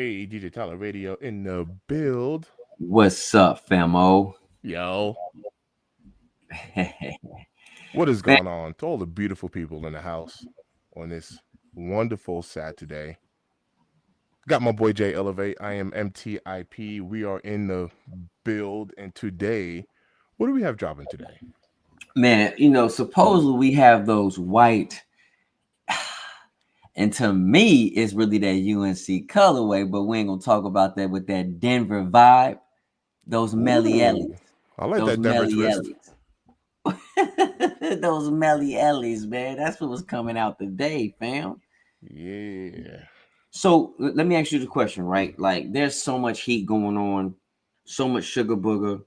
Hey, DJ Tyler Radio in the build. What's up, famo? Yo, what is Man, going on to all the beautiful people in the house on this wonderful Saturday? Got my boy Jay Elevate. I am MTIP. We are in the build, and today, what do we have dropping today? supposedly we have those white, and to me, it's really that UNC colorway, but we ain't gonna talk about that with that Denver vibe. Those Ooh, Melly I like those that Denver Melly twist. those Melly man. That's what was coming out today, fam. Yeah. So let me ask you the question, right? Like, there's so much heat going on, so much sugar booger,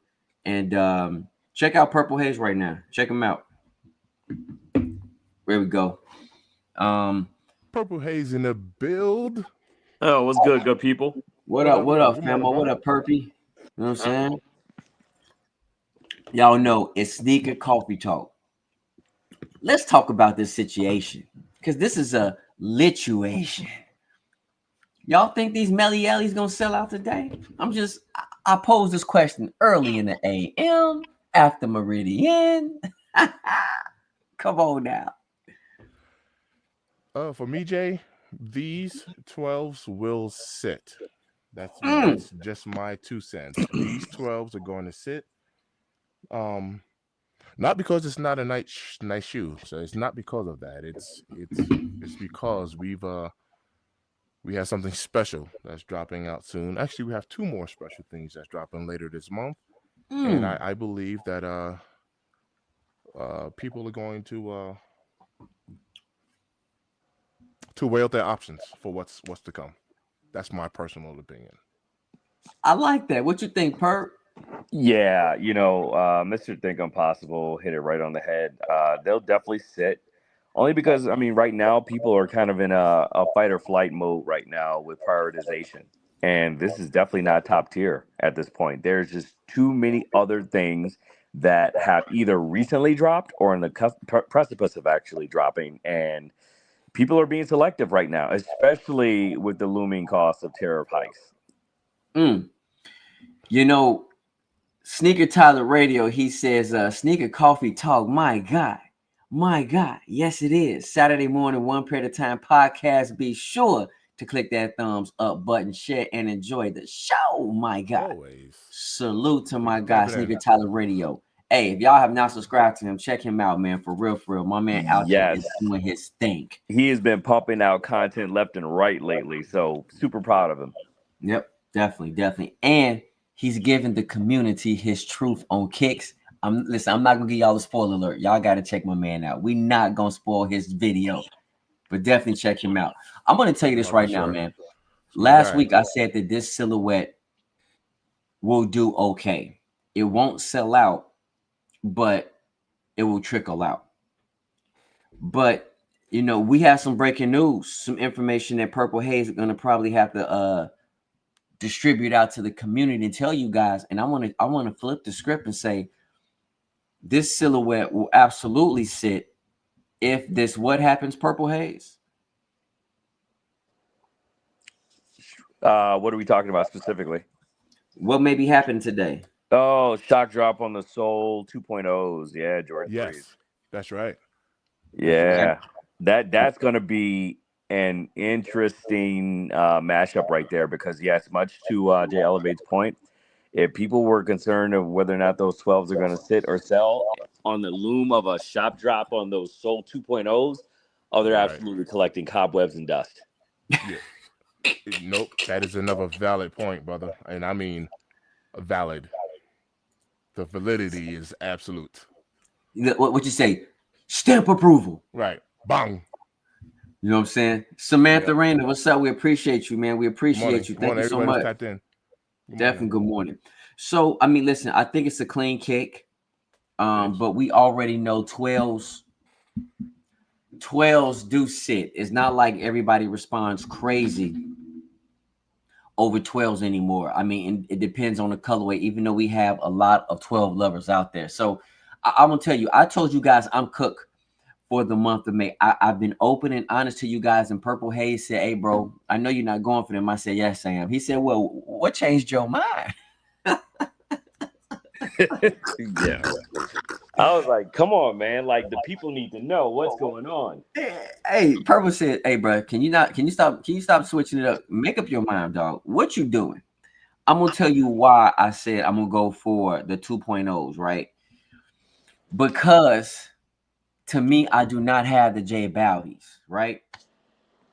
and check out Purple Haze right now. Check them out. There we go. Um, Purple Haze in the build. Oh, what's good, good people? what What up? up? What What up? up, Good morning, famo? What brother. up, Perpy? You know what I'm saying? Y'all know it's sneaker coffee talk. Let's talk about this situation because this is a lituation. Y'all think these Melly gonna sell out today? I posed this question early in the AM after Meridian. Come on now. For me, Jay, these 12s will sit. That's Mm. that's just my 2 cents. These 12s are going to sit. Um, Not because it's not a nice shoe. So it's not because of that. It's because we have something special that's dropping out soon. Actually, we have two more special things that's dropping later this month, and Mm. I believe that people are going to weigh out their options for what's to come. That's my personal opinion. I like that. What you think, Perp? Yeah, Mr. Think Impossible hit it right on the head. They'll definitely sit. Only because, I mean, right now people are kind of in a fight or flight mode right now with prioritization. And this is definitely not top tier at this point. There's just too many other things that have either recently dropped or in the precipice of actually dropping. And people are being selective right now, especially with the looming cost of tariff hikes. Mm. You know, Sneaker Tyler Radio, he says, Sneaker Coffee Talk. My God. My God. Yes, it is. Saturday morning, one period of time podcast. Be sure to click that thumbs up button, share, and enjoy the show. My God. Always Salute to my guy, type it in. Sneaker Tyler Radio. Hey, if y'all have not subscribed to him, check him out, man. For real, for real. My man out here Yes. is doing his thing. He has been pumping out content left and right lately, so super proud of him. Yep, definitely, definitely. And he's giving the community his truth on kicks. Listen, I'm not gonna give y'all a spoiler alert. Y'all gotta check my man out. We not gonna spoil his video, but definitely check him out. I'm gonna tell you this Oh, for right now, sure. man. It's my Last guy. week I said that this silhouette will do okay. It won't sell out, but it will trickle out. But we have some breaking news, some information that Purple Haze is gonna probably have to distribute out to the community and tell you guys. And I want to flip the script and say this silhouette will absolutely sit if this what happens, Purple Haze. What are we talking about specifically? What maybe happened today? Oh, shock drop on the Soul 2.0s. Yeah, Jordan 3s. Yes, that's right. That's right. Okay. Yeah, that's going to be an interesting mashup right there because, yes, much to Jay Elevate's point, if people were concerned of whether or not those 12s are going to sit or sell on the loom of a shop drop on those Soul 2.0s, oh, they're Right. absolutely collecting cobwebs and dust. Yeah. Nope. That is another valid point, brother. And I mean valid. The validity is absolute. What you say? Stamp approval. Right. Bang. You know what I'm saying? Samantha Yep. Rainer, what's up? We appreciate you, man. We Good morning. appreciate you. Good Thank morning. you so Everybody that's much. tapped in. Good Definitely morning. good morning. So, I mean, listen, I think it's a clean kick. It is. But we already know 12s do sit. It's not like everybody responds crazy over 12s anymore. I mean, it depends on the colorway, even though we have a lot of 12 lovers out there. So I'm gonna tell you, I told you guys I'm cook for the month of May. I've been open and honest to you guys, and Purple Haze said, "Hey, bro, I know you're not going for them." I said, "Yes, I am." He said, "Well, what changed your mind?" Yeah. I was like, come on, man. Like the people need to know what's going on. Hey, Purple said, "Hey, bro, can you stop switching it up? Make up your mind, dog. What you doing?" I'm gonna tell you why I said I'm gonna go for the 2.0s, right? Because to me, I do not have the J Balvies, right?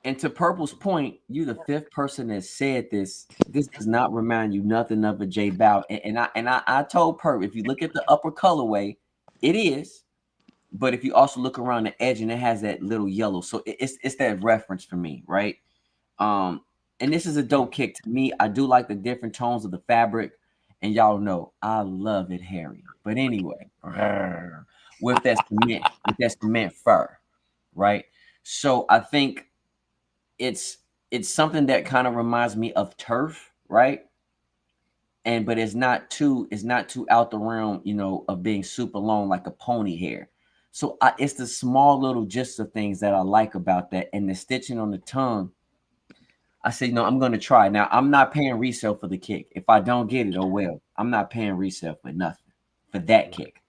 And to Purple's point, you the fifth person that said this. This does not remind you nothing of a J Balvin. And I told Purp, if you look at the upper colorway, it is. But if you also look around the edge and it has that little yellow, so it's that reference for me, right? And this is a dope kick to me. I do like the different tones of the fabric, and y'all know I love it hairy. But anyway, with that cement fur, right? So I think it's something that kind of reminds me of turf, right? And but it's not too out the realm, of being super long like a pony hair. So it's the small little gist of things that I like about that, and the stitching on the tongue. I say, no, I'm going to try. Now, I'm not paying resale for the kick. If I don't get it, oh well. I'm not paying resale for nothing for that kick.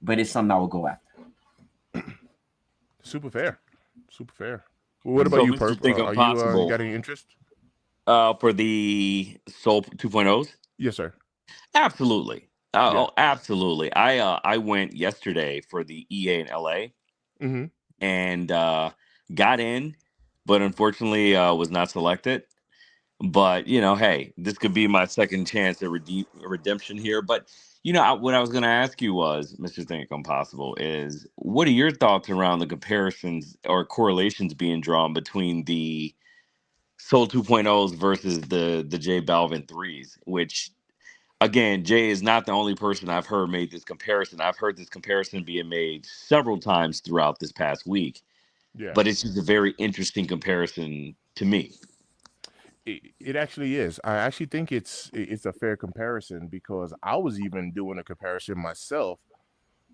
But it's something I will go after. Super fair. Super fair. Well, what about So, you, Mr. Perp? Think Are you Impossible, got any interest? for the Soul 2.0s? Yes, sir. Absolutely. Yeah. Oh, absolutely. I went yesterday for the EA in LA Mm-hmm. and got in, but unfortunately was not selected. But hey, this could be my second chance at redemption here. But what I was going to ask you was, Mr. Think Impossible, is what are your thoughts around the comparisons or correlations being drawn between the Soul 2.0s versus the J Balvin threes? Which again, Jay is not the only person I've heard made this comparison. I've heard this comparison being made several times throughout this past week. Yeah. But it's just a very interesting comparison to me. It actually is. I actually think it's a fair comparison because I was even doing a comparison myself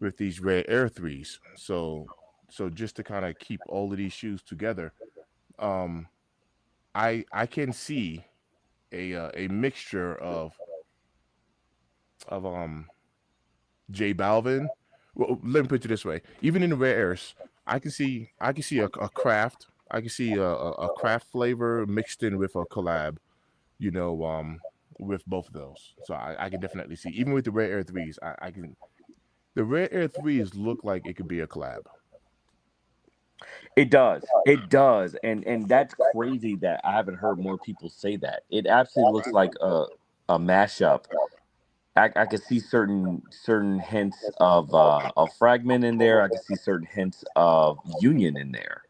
with these Red Air threes. So just to kind of keep all of these shoes together, um, I can see a mixture of J Balvin. Well, let me put it this way: even in the Red Airs, I can see a craft. I can see a craft flavor mixed in with a collab. You know, with both of those. So I can definitely see even with the Red Air threes, I can the Red Air threes look like it could be a collab. It does. It does. And that's crazy that I haven't heard more people say that. It absolutely looks like a mashup. I could see certain hints of fragment in there. I could see certain hints of union in there.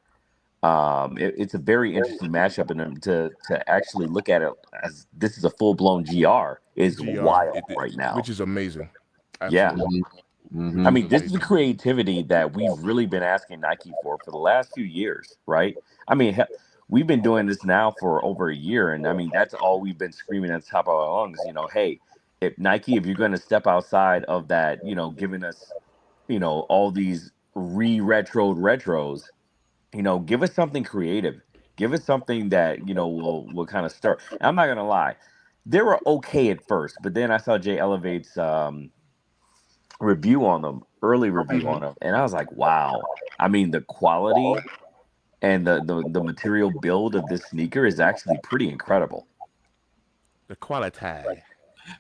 It's a very interesting mashup, and to actually look at it as this is a full blown GR is GR, wild right now. which is amazing. Yeah, Absolutely, which I is Mm-hmm. mean, this is the amazing. creativity that we've really been asking Nike for the last few years, right? I mean, we've been doing this now for over a year, and I mean, that's all we've been screaming at the top of our lungs. Hey, if Nike, if you're going to step outside of that, giving us, all these re-retroed retros, give us something creative, give us something that will kind of stir. And I'm not gonna lie, they were okay at first, but then I saw Jay Elevate's review on them, early review Hmm. on them, and I was like, wow. I mean, the quality and the material build of this sneaker is actually pretty incredible. The quality.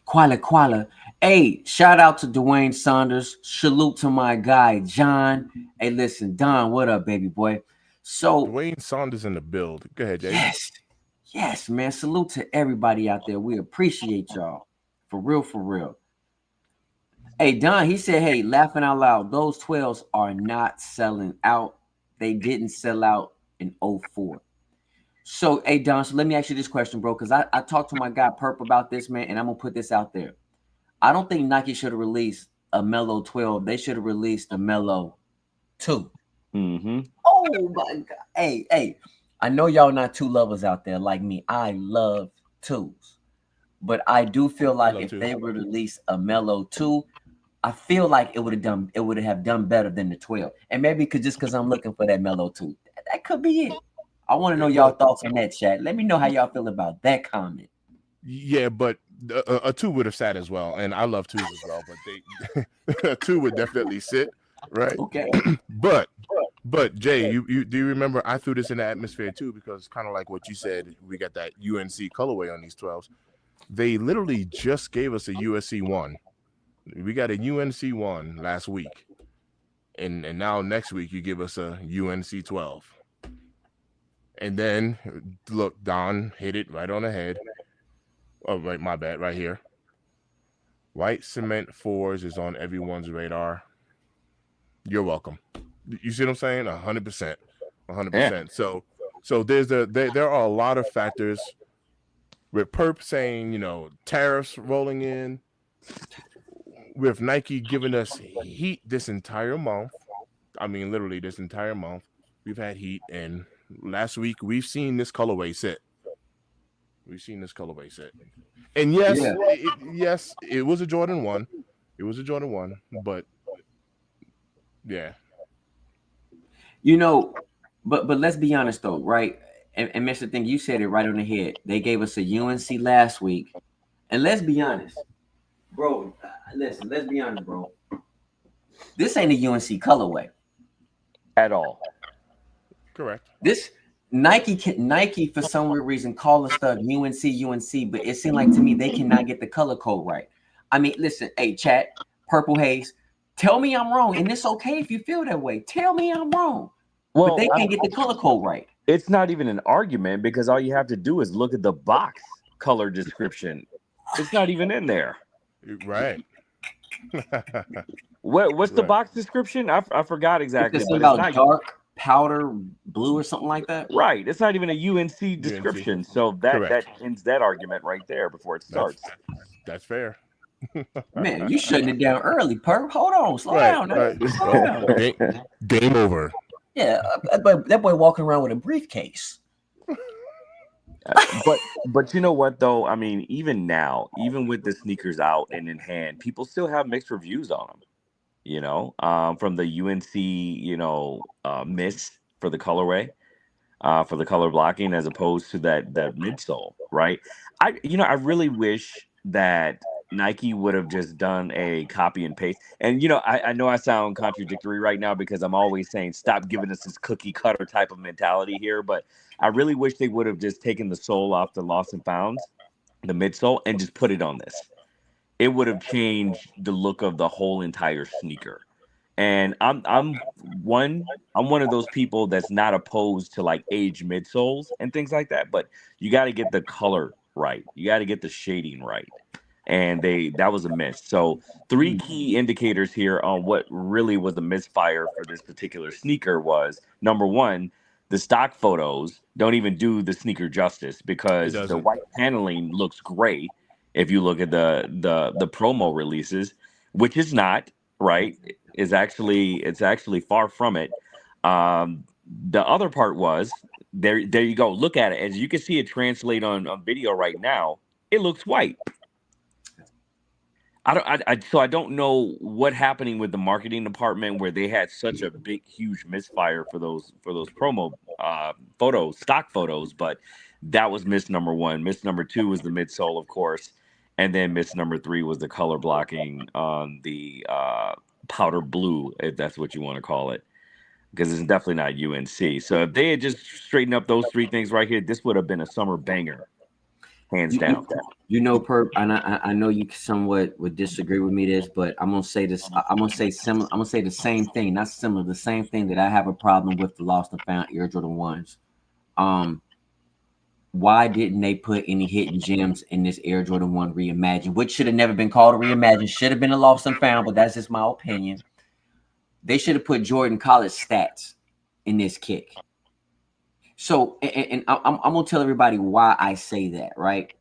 Quala. Hey, shout out to Dwayne Saunders. Salute to my guy, John. Hey, listen, Don, what up, baby boy? So, Dwayne Saunders in the build. Go ahead, Jay. yes, yes, man. Salute to everybody out there. We appreciate y'all. For real, for real. Hey, Don, he said, hey, laughing out loud, those 12s are not selling out. They didn't sell out in '04. So, hey, Don, so let me ask you this question, bro, because I talked to my guy Perp about this, man, and I'm going to put this out there. I don't think Nike should have released a Melo 12. They should have released a Melo 2. Mm-hmm. Oh, my God. Hey, I know y'all not two lovers out there like me. I love twos. But I do feel I like love if twos. they were to release a Melo 2, I feel like it would have done better than the 12. And maybe because I'm looking for that Melo 2. That could be it. I want to know y'all thoughts on that, chat. Let me know how y'all feel about that comment. Yeah, but a 2 would have sat as well, and I love 2s as well. But they a 2 would definitely sit, right? Okay. But Jay, you do you remember I threw this in the atmosphere too, because kind of like what you said, we got that UNC colorway on these 12s. They literally just gave us a USC 1. We got a UNC 1 last week, and now next week you give us a UNC 12. And then look, Don hit it right on the head. Oh, right, my bad, right here. White cement 4s is on everyone's radar. You're welcome. You see what I'm saying? 100%, 100%. So there are a lot of factors. With Perp saying, tariffs rolling in, with Nike giving us heat this entire month. I mean, literally this entire month, we've had heat, and last week we've seen this colorway sit. And yes, it was a Jordan 1. It was a Jordan 1, but yeah. But let's be honest though, right? And Mr. Thing, you said it right on the head. They gave us a UNC last week. And let's be honest, bro. Listen, let's be honest, bro. This ain't a UNC colorway at all. Correct. This Nike for some weird reason calling stuff UNC, but it seemed like to me they cannot get the color code right. I mean, listen, hey, chat, Purple Haze, tell me I'm wrong, and it's okay if you feel that way. Tell me I'm wrong. Well, but they can't get the color code right. It's not even an argument, because all you have to do is look at the box color description. It's not even in there. Right. What's the box description? I forgot exactly. It's about dark powder blue or something like that. Right. It's not even a UNC description. So that ends that argument right there before it starts. That's fair. Man, you shutting it down early, Perp. Hold on, slow down. Right. Slow down. Game over. Yeah, that boy walking around with a briefcase. But you know what though? I mean, even now, even with the sneakers out and in hand, people still have mixed reviews on them. From the UNC, miss for the colorway, for the color blocking, as opposed to that midsole, right? I really wish that Nike would have just done a copy and paste. And I know I sound contradictory right now, because I'm always saying stop giving us this cookie cutter type of mentality here, but I really wish they would have just taken the sole off the Lost and Founds, the midsole, and just put it on this. It would have changed the look of the whole entire sneaker. And I'm one of those people that's not opposed to like aged midsoles and things like that, but you got to get the color right. You got to get the shading right. And that was a miss. So 3 key indicators here on what really was a misfire for this particular sneaker was, number one, the stock photos don't even do the sneaker justice, because the white paneling looks great if you look at the promo releases, which is not right. It's actually far from it. The other part was there you go. Look at it. As you can see it translate on video right now, it looks white. I don't know what happening with the marketing department, where they had such a big, huge misfire for those promo photos, stock photos. But that was miss number 1. Miss number 2 was the midsole, of course, and then miss number 3 was the color blocking on the powder blue, if that's what you want to call it, because it's definitely not UNC. So if they had just straightened up those 3 things right here, this would have been a summer banger. Hands down. Perp, and I know you somewhat would disagree with me this, but I'm gonna say this. I'm gonna say similar. I'm gonna say the same thing, not similar. The same thing that I have a problem with the Lost and Found Air Jordan 1s. Why didn't they put any hidden gems in this Air Jordan 1 Reimagined, which should have never been called a Reimagined, should have been a Lost and Found, but that's just my opinion. They should have put Jordan college stats in this kick. So, and I'm gonna tell everybody why I say that, right?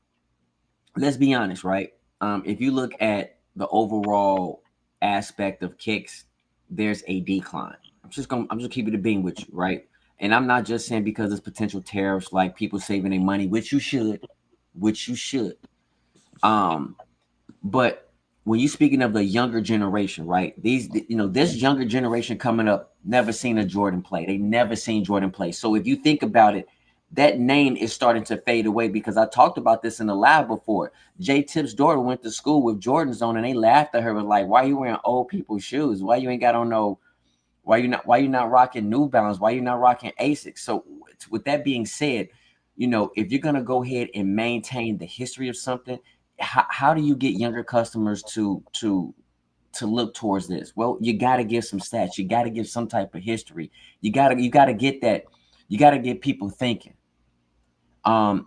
Let's be honest, right? If you look at the overall aspect of kicks, there's a decline. I'm just keeping it being with you, right? And I'm not just saying because there's potential tariffs, like people saving their money, which you should. But when you speaking of the younger generation, right? This younger generation coming up never seen a Jordan play. They never seen Jordan play. So if you think about it, that name is starting to fade away because I talked about this in the lab before. Jay Tipp's daughter went to school with Jordans on, and they laughed at her, was like, "Why you wearing old people's shoes? Why you ain't got on no? Why you not rocking New Balance? Why you not rocking Asics?" So with that being said, if you're gonna go ahead and maintain the history of something, how do you get younger customers to look towards this? Well, you got to give some stats. You got to give some type of history. You got to get that. You got to get people thinking.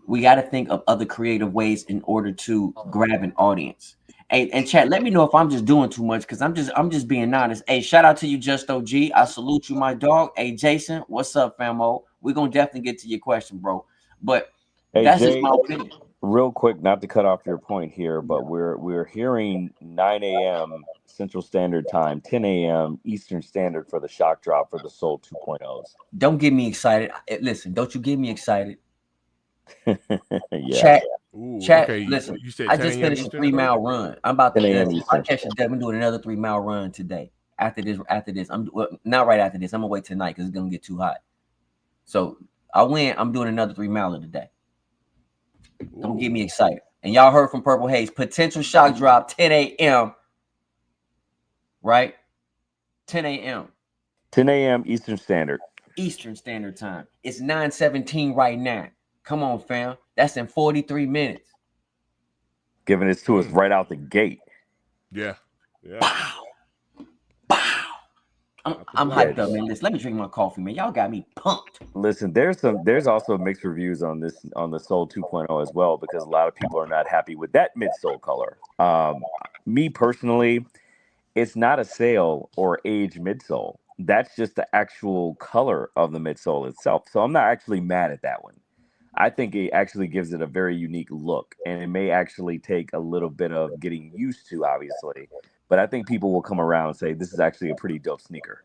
We got to think of other creative ways in order to grab an audience. Hey, and chat, let me know if I'm just doing too much because I'm just being honest. Hey, shout out to you, Just OG. I salute you, my dog. Hey, Jason, what's up, famo? We're gonna definitely get to your question, bro. But Hey that's just Jay, my opinion. real quick, not to cut off your point here, but we're hearing 9 a.m. Central Standard Time, 10 a.m. Eastern Standard for the shock drop for the Soul 2.0s. Don't get me excited. Listen, don't you get me excited. Yeah, Chat, Ooh, chat. okay. Listen, You said I 10 just a.m. finished a Eastern, Perp? 3 mile run. I'm about 10 to. a.m. If I Eastern. catch a deb, I'm doing another 3 mile run today. After this, not right after this. I'm gonna wait tonight because it's gonna get too hot. So I win. I'm doing another 3 miler today. Don't get me Ooh, excited. And y'all heard from Purple Haze. Potential shock drop 10 a.m. Right? 10 a.m. 10 a.m. Eastern Standard. Eastern Standard Time. It's 9:17 right now. Come on, fam. That's in 43 minutes. Giving it to us right out the gate. yeah, yeah. Pow, pow. Out the I'm Yeah. hyped up, blocks. man. Let me drink my coffee, man. Y'all got me pumped. Listen, there's also mixed reviews on the Soul 2.0 as well because a lot of people are not happy with that midsole color. Me personally, it's not a sale or age midsole. That's just the actual color of the midsole itself. So I'm not actually mad at that one. I think it actually gives it a very unique look, and it may actually take a little bit of getting used to, obviously. But I think people will come around and say this is actually a pretty dope sneaker.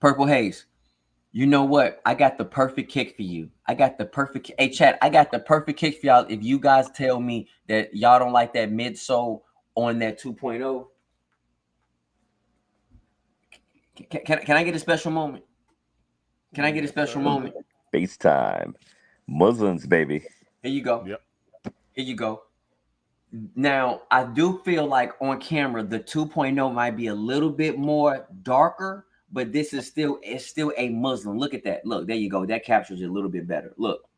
Purple Haze. You know what? I got the perfect kick for you. I got the perfect. Hey, chat. I got the perfect kick for y'all. If you guys tell me that y'all don't like that midsole on that 2.0, can I get a special moment? Can I get a Yes, special sir. moment? FaceTime. Muslims, baby. Here you go. Yep. Here you go. Now, I do feel like on camera, the 2.0 might be a little bit more darker, but it's still a Muslim. Look at that. Look, there you go. That captures it a little bit better. Look,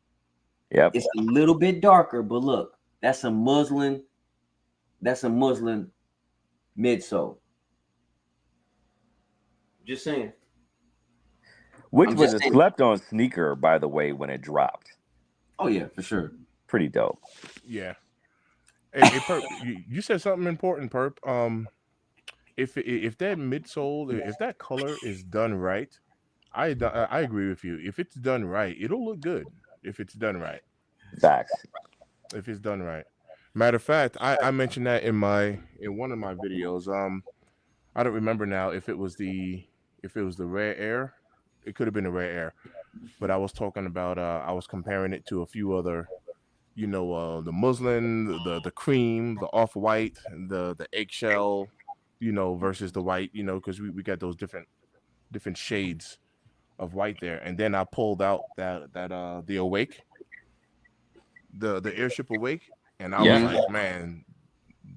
Yep. it's a little bit darker, but look, that's a Muslim midsole. Just saying. Which I'm was just a saying. slept on sneaker, by the way, when it dropped. Oh yeah, for sure. Pretty dope. Yeah. Hey, Perp, you said something important, Perp. If that midsole, if that color is done right, I agree with you. If it's done right, it'll look good. If it's done right, Facts. if it's done right. Matter of fact, I mentioned that in one of my videos. I don't remember now if it was the rare air. It could have been a rare air, but I was talking about I was comparing it to a few other, the muslin, the cream, the off white, the eggshell, versus the white, because we got those different shades of white there. And then I pulled out that the awake, the airship awake, and I was Yeah. Mhm. like, man,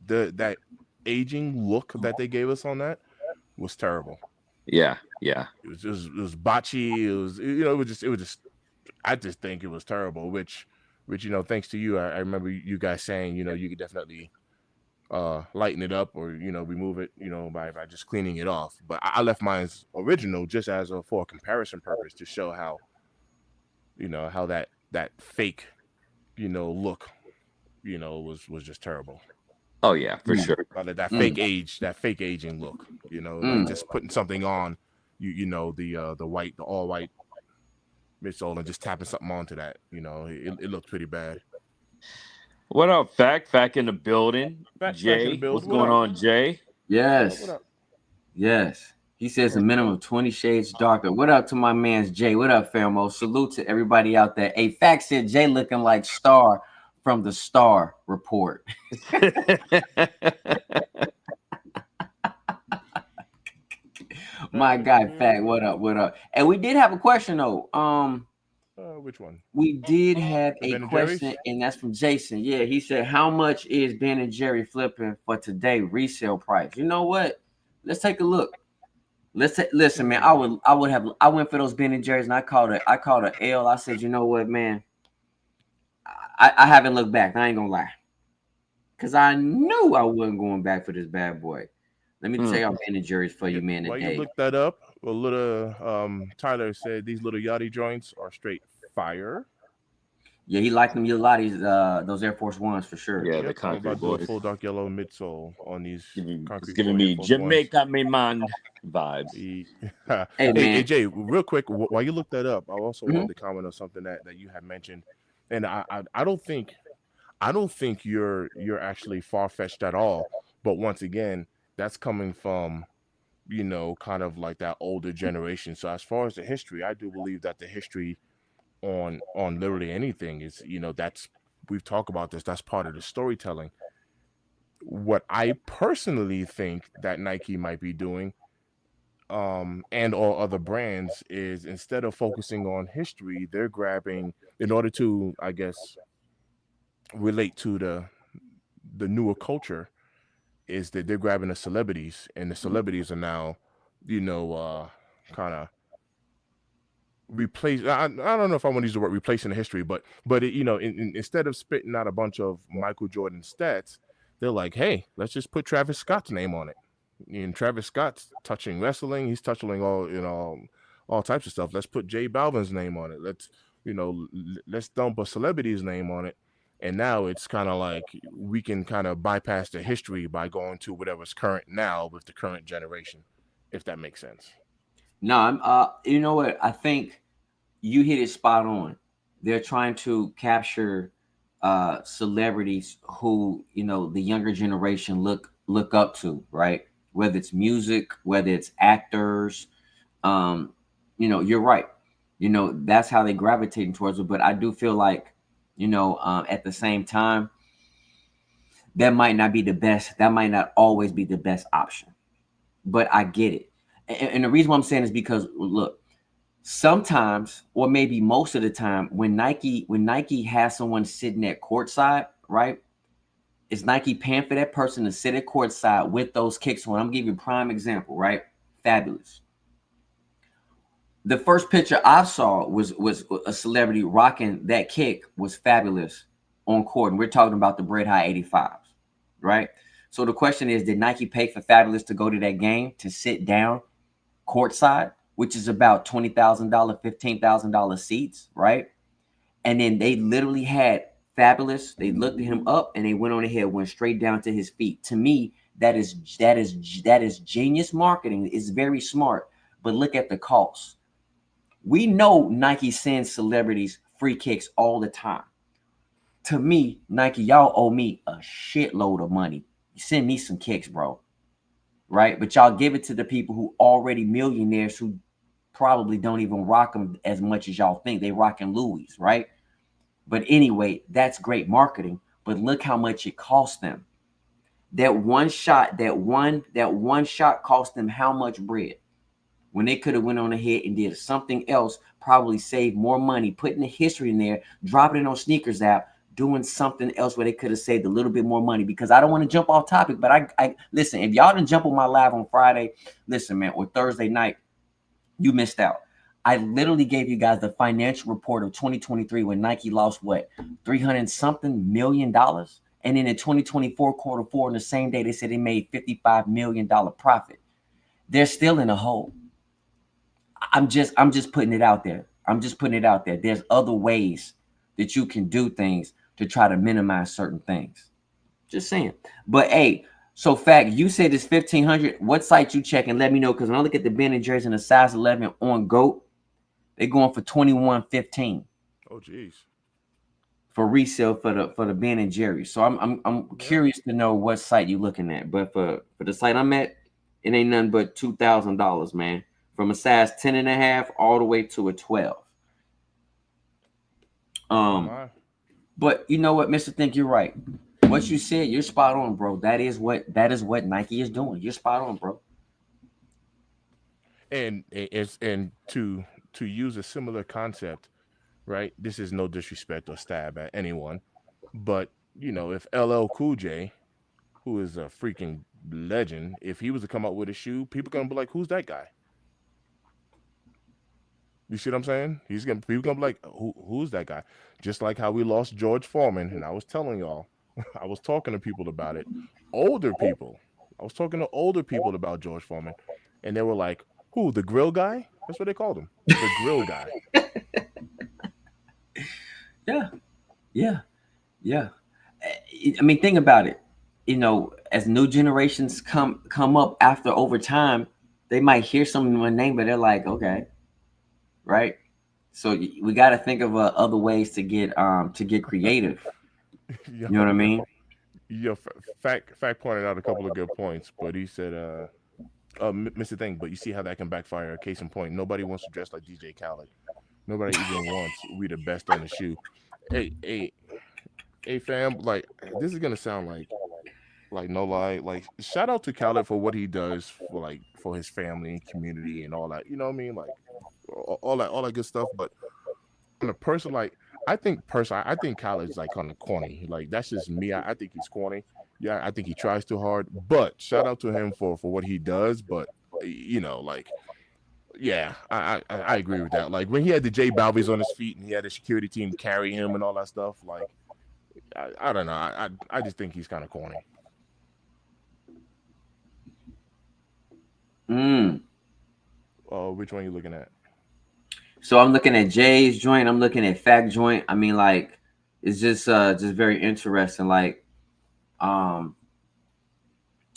that aging look that they gave us on that was terrible. Yeah. Yeah. It was botchy. It was just I just think it was terrible. Which thanks to you, I remember you guys saying you could definitely lighten it up or remove it by just cleaning it off. But I left mine original just as for a comparison purpose to show how that fake look was just terrible. Oh yeah, for Mm, sure. That mm, fake aging look, like mm. just putting something on, the white, the all white midsole and just tapping something onto that. It looked pretty bad. What up, Fact? Fact in the building. Back in the Jay, build. what's What going up? on, Jay? What Yes, up? yes. He says a minimum of 20 shades darker. What up to my man's Jay? What up, Famo? Salute to everybody out there. Hey, Fact said Jay looking like Star from the Star Report. My guy, Fat, what up? What up? And we did have a question though. Which one? We did have The a Ben and Jerry's? question, and that's from Jason. Yeah, he said, "How much is Ben and Jerry flipping for today resale price?" You know what? Let's take a look. Listen, man. I went for those Ben and Jerry's, and I called a L. I said, you know what, man? I haven't looked back. I ain't gonna lie, cause I knew I wasn't going back for this bad boy. Let me tell y'all Ben and Jerry's for you, man. While Today, you look that up, a little Tyler said these little yachty joints are straight fire. yeah, he liked them Yalatis, those Air Force Ones for sure. Yeah, the Yep, I'm concrete about to do a boys. full dark yellow midsole on these It's concrete giving core Air me Force Ones. Jamaica me man vibes. Hey, Hey, man. Jay, real quick, while you look that up, I also Mhm. wanted to comment on something that you had mentioned, and I don't think you're actually far fetched at all. But once again, that's coming from kind of like that older generation. So as far as the history, I do believe that the history on literally anything is that's we've talked about this. That's part of the storytelling. What I personally think that Nike might be doing and all other brands is instead of focusing on history, they're grabbing in order to, I guess, relate to the newer culture is that they're grabbing the celebrities and the celebrities are now, kind of replace. I don't know if I want to use the word replacing the history, but instead of spitting out a bunch of Michael Jordan stats, they're like, hey, let's just put Travis Scott's name on it. And Travis Scott's touching wrestling. He's touching all types of stuff. Let's put J Balvin's name on it. Let's dump a celebrity's name on it. And now it's kind of like we can kind of bypass the history by going to whatever's current now with the current generation, if that makes sense. No, you know what? I think you hit it spot on. They're trying to capture celebrities who, the younger generation look up to, right? Whether it's music, whether it's actors, you're right. That's how they gravitating towards it. But I do feel like, at the same time, that might not be the best. That might not always be the best option. But I get it. And the reason why I'm saying is because look, sometimes, or maybe most of the time, when Nike has someone sitting at courtside, right? Is Nike paying for that person to sit at courtside with those kicks on? I'm gonna give you a prime example, right? Fabulous. The first picture I saw was a celebrity rocking that kick was Fabulous on court, and we're talking about the Bread High 85s, right? So the question is, did Nike pay for Fabulous to go to that game to sit down courtside, which is about $20,000, $15,000 seats, right? And then they literally had Fabulous. They looked at him up and they went on ahead, went straight down to his feet. To me, that is genius marketing. It's very smart. But look at the cost. We know Nike sends celebrities free kicks all the time. To me, Nike, y'all owe me a shitload of money. You send me some kicks, bro. Right? But y'all give it to the people who already millionaires who probably don't even rock them as much as y'all think. They rocking Louis, right? But anyway, that's great marketing. But look how much it cost them. That one shot cost them how much bread? When they could have went on ahead and did something else, probably saved more money, putting the history in there, dropping it on Sneakers app, doing something else where they could have saved a little bit more money. Because I don't want to jump off topic, but I listen, if y'all didn't jump on my live on Friday, listen, man, or Thursday night, you missed out. I literally gave you guys the financial report of 2023 when Nike lost what, 300 something $million. And then in 2024 quarter four, on the same day, they said they made $55 million profit. They're still in a hole. I'm just putting it out there. I'm just putting it out there. There's other ways that you can do things to try to minimize certain things. Just saying. But hey, so fact, you said it's 1,500. What site you checking? Let me know, because when I look at the Ben and Jerry's and the size 11 on GOAT, they're going for $21.15 Oh, geez. for resale for the Ben and Jerry's. So I'm curious to know what site you looking at. But for the site I'm at, it ain't nothing but $2,000, man. From a size 10.5 all the way to a 12. But you know what, Mr. Think, you're right. What you said, you're spot on, bro. That is what Nike is doing. You're spot on, bro. and it's and to use a similar concept, right? This is no disrespect or stab at anyone, but if LL Cool J, who is a freaking legend, if he was to come out with a shoe, people gonna be like, "Who's that guy?" You see what I'm saying? People gonna be like, who's that guy? Just like how we lost George Foreman, and I was telling y'all, I was talking to people about it, older people. I was talking to older people about George Foreman, and they were like, "Who? The grill guy?" That's what they called him, the grill guy. Yeah, yeah, yeah. I mean, think about it. As new generations come up after over time, they might hear someone's name, but they're like, okay, right? So we got to think of other ways to get creative. You know yo, what I mean? fact pointed out a couple of good points, but he said, Mr. Thing, but you see how that can backfire. Case in point, nobody wants to dress like DJ Khaled. Nobody even wants we the best on the shoe. Hey, hey, fam, like this is gonna sound like no lie, like shout out to Khaled for what he does for his family, community, and all that. You know what I mean? Like all that good stuff. But on a person like I think Khaled's like kind of corny. Like that's just me. I think he's corny. Yeah, I think he tries too hard. But shout out to him for what he does. But like yeah, I agree with that. Like when he had the J Balvins on his feet and he had a security team carry him and all that stuff. Like I don't know. I just think he's kind of corny. Mm. Which one are you looking at? So I'm looking at Jay's joint. I'm looking at Fact joint. I mean, like, it's just very interesting. Like, um,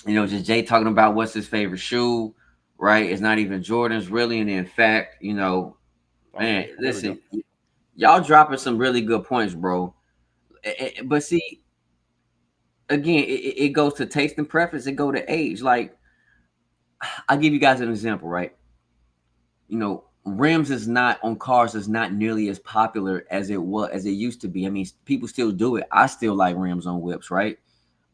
just Jay talking about what's his favorite shoe, right? It's not even Jordan's really, and in fact, man, Okay, there we go. listen, y'all dropping some really good points, bro. But see, again, it goes to taste and preference. It go to age. Like, I'll give you guys an example, right? Rims is not on cars is not nearly as popular as it used to be. I mean, people still do it. I still like rims on whips, right?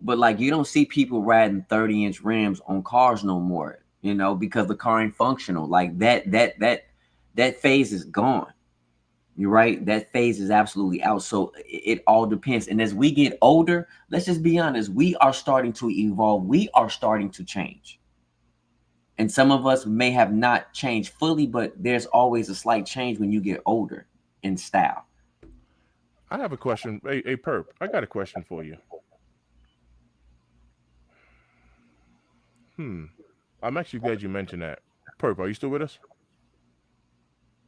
But like you don't see people riding 30-inch rims on cars no more, because the car ain't functional. Like that phase is gone. You're right. That phase is absolutely out. So it all depends. And as we get older, let's just be honest, we are starting to evolve. We are starting to change. And some of us may have not changed fully, but there's always a slight change when you get older in style. I have a question. Hey, Perp, I got a question for you. Hmm. I'm actually glad you mentioned that. Perp, are you still with us?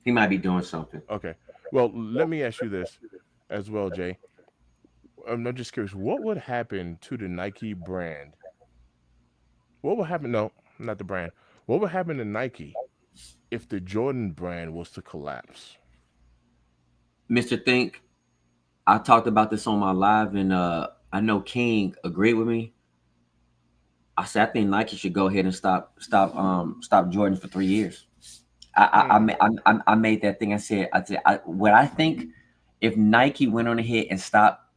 He might be doing something. Okay. Well, let me ask you this as well, Jay. I'm just curious. What would happen to the Nike brand? What would happen? No, not the brand. What would happen to Nike if the Jordan brand was to collapse? Mr. Think, I talked about this on my live, and I know King agreed with me. I said I think Nike should go ahead and stop Jordan for 3 years. Hmm. I made that thing. What I think if Nike went on ahead and stopped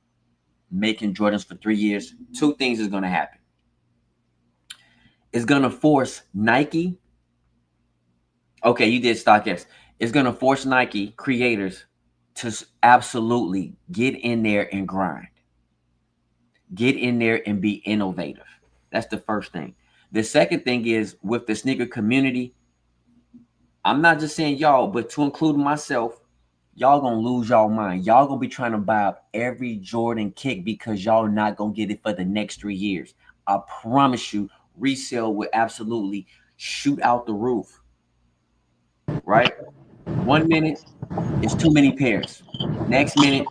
making Jordans for 3 years, two things is going to happen. It's going to force Nike. Okay, you did StockX. It's going to force Nike creators to absolutely get in there and grind. Get in there and be innovative. That's the first thing. The second thing is with the sneaker community. I'm not just saying y'all, but to include myself, y'all gonna lose y'all mind. Y'all gonna be trying to buy up every Jordan kick because y'all not gonna get it for the next 3 years. I promise you, resale will absolutely shoot out the roof. Right? 1 minute is too many pairs. Next minute,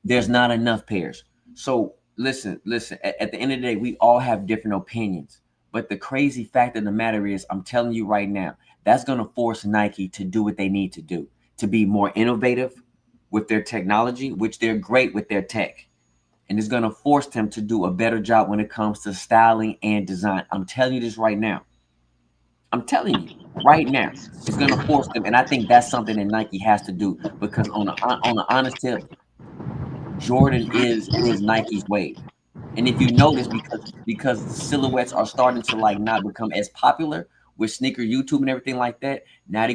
there's not enough pairs. So listen. At the end of the day, we all have different opinions. But the crazy fact of the matter is, I'm telling you right now, that's going to force Nike to do what they need to do to be more innovative with their technology, which they're great with their tech. And it's going to force them to do a better job when it comes to styling and design. I'm telling you this right now. I'm telling you right now, it's going to force them. And I think that's something that Nike has to do because on an honest tip, Jordan is Nike's wave. And if you notice, because silhouettes are starting to like not become as popular, with sneaker YouTube and everything like that. Now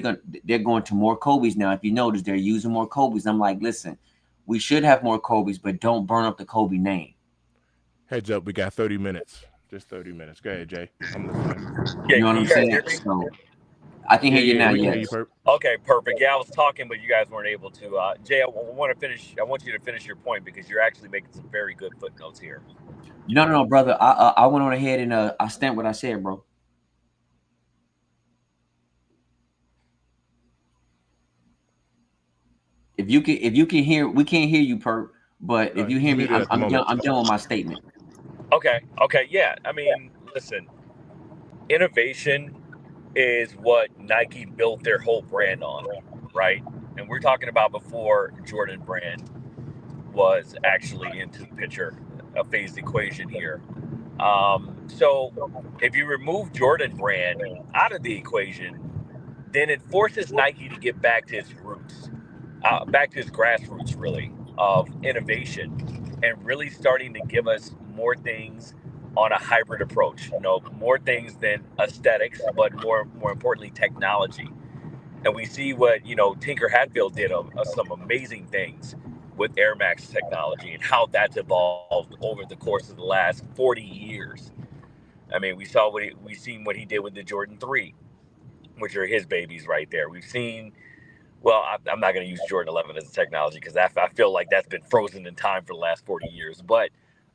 they're going to more Kobe's now. If you notice, they're using more Kobe's. I'm like, listen, we should have more Kobe's, but don't burn up the Kobe name. Heads up, we got 30 minutes. Just 30 minutes. Go ahead, Jay. I'm listening. Yeah, You know what can I'm you guys saying? hear me? So I can Yeah, hear you yeah, now. we can hear you, Yes. Perp. Okay, perfect. Yeah, I was talking, but you guys weren't able to. Jay, I want to finish. I want you to finish your point because you're actually making some very good footnotes here. No, brother. I went on ahead and I stamped what I said, bro. If you can hear, we can't hear you, Perp. But if you He's hear me, muted at the moment. I'm done with my statement. Okay, yeah. I mean, listen, innovation is what Nike built their whole brand on, right? And we're talking about before Jordan Brand was actually into the picture, a phased equation here. So if you remove Jordan Brand out of the equation, then it forces Nike to get back to its roots, back to its grassroots, really, of innovation and really starting to give us more things on a hybrid approach. You know, more things than aesthetics, but more importantly, technology. And we see what Tinker Hatfield did of some amazing things with Air Max technology and how that's evolved over the course of the last 40 years. I mean, we've seen what he did with the Jordan 3, which are his babies right there. We've seen, well, I'm not going to use Jordan 11 as a technology because I feel like that's been frozen in time for the last 40 years. But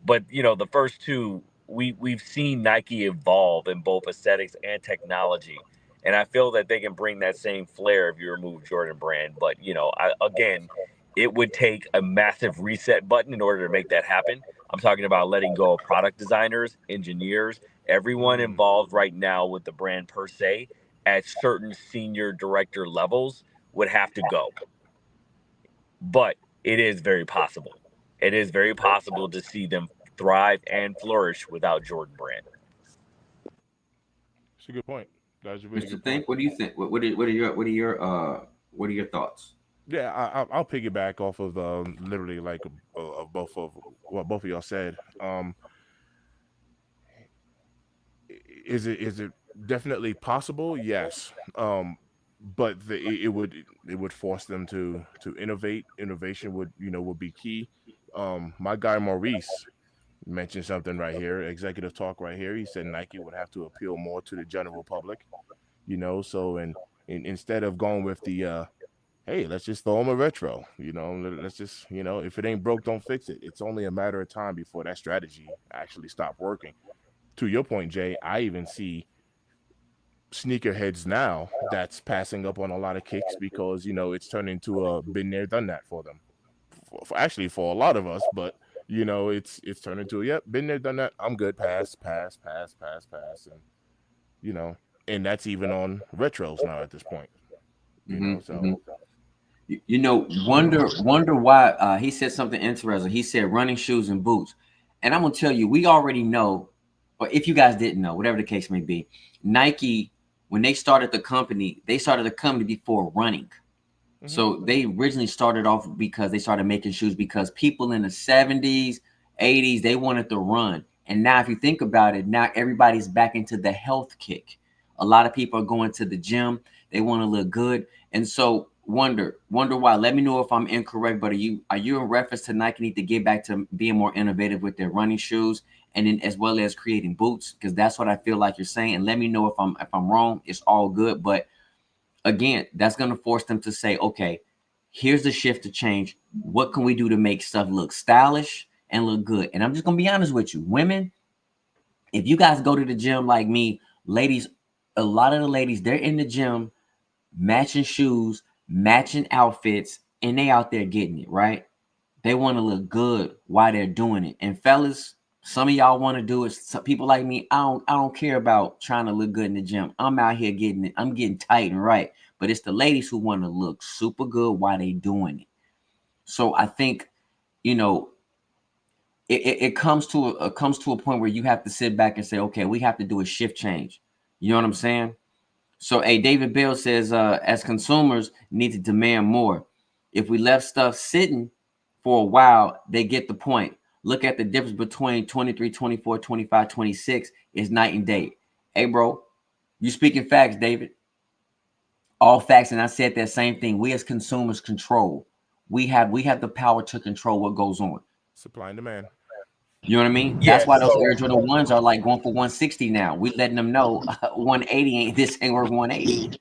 the first two, we've seen Nike evolve in both aesthetics and technology, and I feel that they can bring that same flair if you remove Jordan Brand. But again, it would take a massive reset button in order to make that happen. I'm talking about letting go of product designers, engineers, everyone involved right now with the brand per se at certain senior director levels would have to go. But it is very possible. It is very possible to see them thrive and flourish without Jordan Brand. It's a good point. That's a really Mr. good point. Think, what do you think? What are your thoughts? Yeah, I'll piggyback off of literally like of both of what both of y'all said. Is it definitely possible? Yes. But it would force them to innovate. Innovation would be key. My guy Maurice mentioned something right here, executive talk right here. He said Nike would have to appeal more to the general public. So instead of going with the hey, let's just throw them a retro. Let's just if it ain't broke, don't fix it. It's only a matter of time before that strategy actually stop working. To your point, Jay, I even see sneakerheads now that's passing up on a lot of kicks because it's turned into a been there, done that for them. Actually, for a lot of us, but it's turned into yep, been there, done that. I'm good. Pass, pass, pass, pass, pass, and you know, and that's even on retros now at this point. So Wonder why he said something interesting. He said running shoes and boots, and I'm gonna tell you, we already know, or if you guys didn't know, whatever the case may be, Nike, when they started the company before running. So they originally started off because they started making shoes because people in the 70s, 80s, they wanted to run. And now if you think about it, now everybody's back into the health kick. A lot of people are going to the gym. They want to look good. And so wonder why. Let me know if I'm incorrect, but are you in reference to Nike need to get back to being more innovative with their running shoes and then as well as creating boots? Because that's what I feel like you're saying. And let me know if I'm wrong. It's all good. But again, that's going to force them to say, okay, here's the shift to change. What can we do to make stuff look stylish and look good? And I'm just going to be honest with you. Women, if you guys go to the gym like me, ladies, a lot of the ladies, they're in the gym matching shoes, matching outfits, and they out there getting it, right? They want to look good while they're doing it. And fellas, some of y'all want to do it. Some people like me, I don't care about trying to look good in the gym. I'm out here getting it. I'm getting tight and right. But it's the ladies who want to look super good while they doing it. So I think, you know, it comes to a point where you have to sit back and say, okay, we have to do a shift change. You know what I'm saying? So, David Bell says, as consumers need to demand more. If we left stuff sitting for a while, they get the point. Look at the difference between 23, 24, 25, 26 is night and day. Hey, bro, You speaking facts, David. All facts, and I said that same thing. We as consumers control. We have the power to control what goes on. Supply and demand. You know what I mean? Yeah. That's why those So Air Jordan ones are like going for 160 now. We letting them know 180 ain't this ain't worth 180.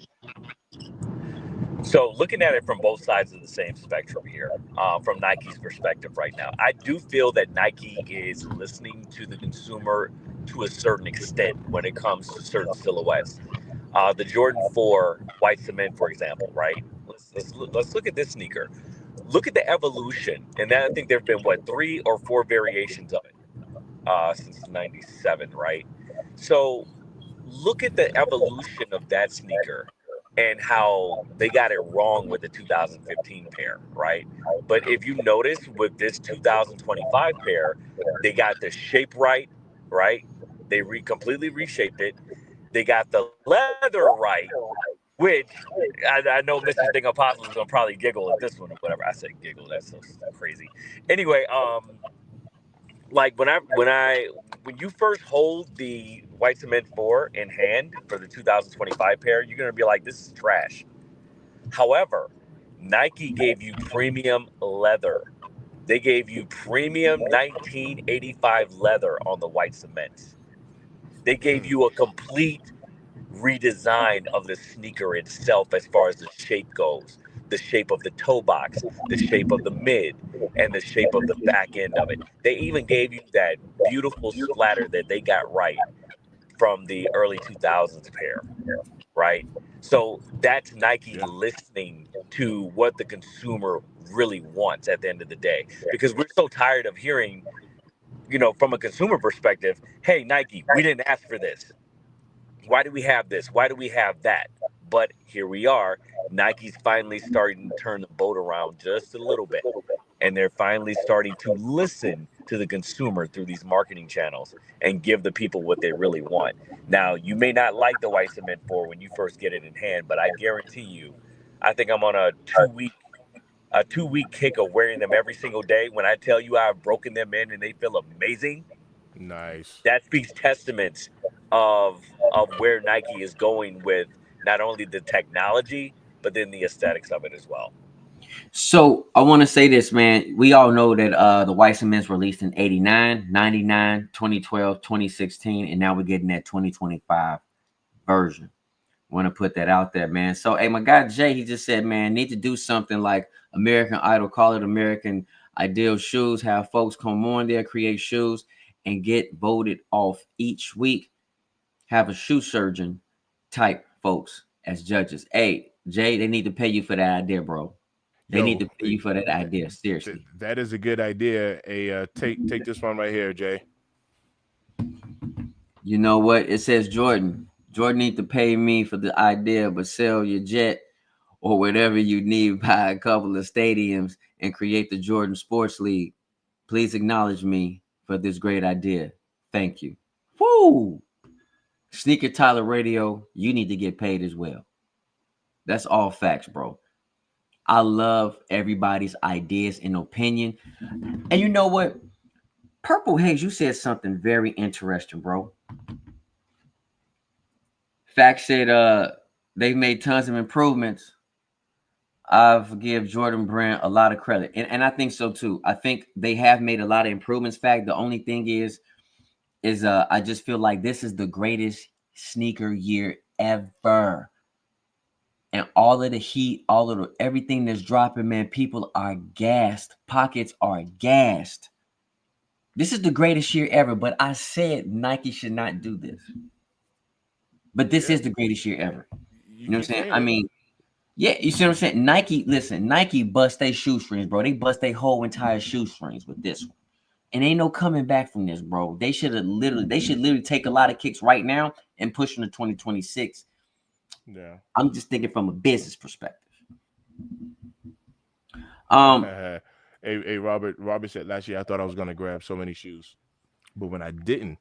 So looking at it from both sides of the same spectrum here, from Nike's perspective right now, I do feel that Nike is listening to the consumer to a certain extent when it comes to certain silhouettes. The Jordan 4 white cement, for example, right? Let's look at this sneaker. Look at the evolution, and then I think there have been what 3 or 4 variations of it since '97, right? So look at the evolution of that sneaker and how they got it wrong with the 2015 pair, right? But if you notice with this 2025 pair, they got the shape right? They completely reshaped it. They got the leather right, which I know Mr. Thing Apostle is gonna probably giggle at this one or whatever. I said giggle, that's so crazy. Anyway, like when you first hold the white cement 4 in hand for the 2025 pair, you're gonna be like, this is trash. However, Nike gave you premium leather. They gave you premium 1985 leather on the white cement. They gave Hmm. you a complete redesign of the sneaker itself as far as the shape goes, the shape of the toe box, the shape of the mid, and the shape of the back end of it. They even gave you that beautiful splatter that they got right from the early 2000s pair, right? So that's Nike Yeah. listening to what the consumer really wants at the end of the day, because we're so tired of hearing, from a consumer perspective, hey, Nike, we didn't ask for this. Why do we have this? Why do we have that? But here we are. Nike's finally starting to turn the boat around just a little bit. And they're finally starting to listen to the consumer through these marketing channels and give the people what they really want. Now, you may not like the white cement 4 when you first get it in hand, but I guarantee you, I think I'm on a 2 week kick of wearing them every single day. When I tell you I've broken them in and they feel amazing, Nice. that speaks testaments of where Nike is going with not only the technology but then the aesthetics of it as well. So I want to say this, man. We all know that the white cement's released in 89, 99, 2012, 2016, and now we're getting that 2025 version. Want to put that out there, man. So, hey, my guy Jay, he just said, man, need to do something like American Idol, call it American Ideal Shoes, have folks come on there, create shoes, and get voted off each week. Have a shoe surgeon type folks as judges. Hey, Jay, they need to pay you for that idea, bro. They need to Yo, pay you for that idea. Seriously. that is a good idea. Take this one right here, Jay. You know what? It says Jordan. Jordan need to pay me for the idea, but sell your jet or whatever you need, buy a couple of stadiums and create the Jordan Sports League. Please acknowledge me for this great idea. Thank you. Woo! Sneaker Tyler Radio, you need to get paid as well. That's all facts, bro. I love everybody's ideas and opinion. And you know what? Purple Haze, you said something very interesting, bro. Fact said they've made tons of improvements. I give Jordan Brand a lot of credit. And I think so too. I think they have made a lot of improvements. Fact, the only thing is I just feel like this is the greatest sneaker year ever. And all of the heat, all of the everything that's dropping, man, people are gassed. Pockets are gassed. This is the greatest year ever, but I said Nike should not do this. But this Yeah, is the greatest year ever. you You know what keep I'm saying? saying I it. mean, yeah, you see what I'm saying? Nike, listen, Nike bust their shoestrings, bro. They bust their whole entire shoestrings with this one. And ain't no coming back from this, bro. They should literally take a lot of kicks right now and push them to 2026. Yeah. I'm just thinking from a business perspective. Um, Hey, Robert. Robert said last year I thought I was gonna grab so many shoes, but when I didn't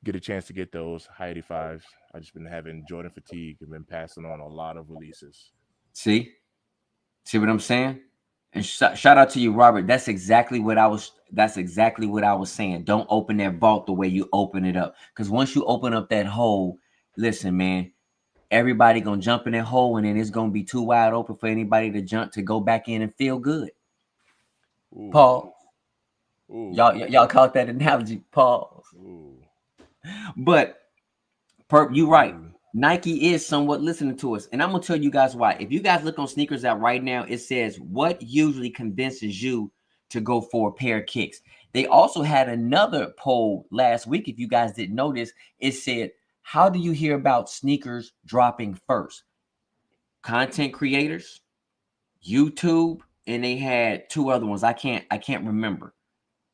get a chance to get those high 85s, I just been having Jordan fatigue and been passing on a lot of releases. see? See what I'm saying? And shout out to you, Robert. That's exactly what I was saying. Don't open that vault the way you open it up. Because once you open up that hole, listen, man. Everybody gonna jump in that hole, and then it's gonna be too wide open for anybody to jump to go back in and feel good. Ooh, Paul, ooh, y'all caught that analogy, Paul. ooh, But you right. ooh. Nike is somewhat listening to us, and I'm gonna tell you guys why. If you guys look on Sneakers Out right now, it says what usually convinces you to go for a pair of kicks. They also had another poll last week. If you guys didn't notice, it said, "How do you hear about sneakers dropping first? Content creators, YouTube, and they had two other ones. I can't remember.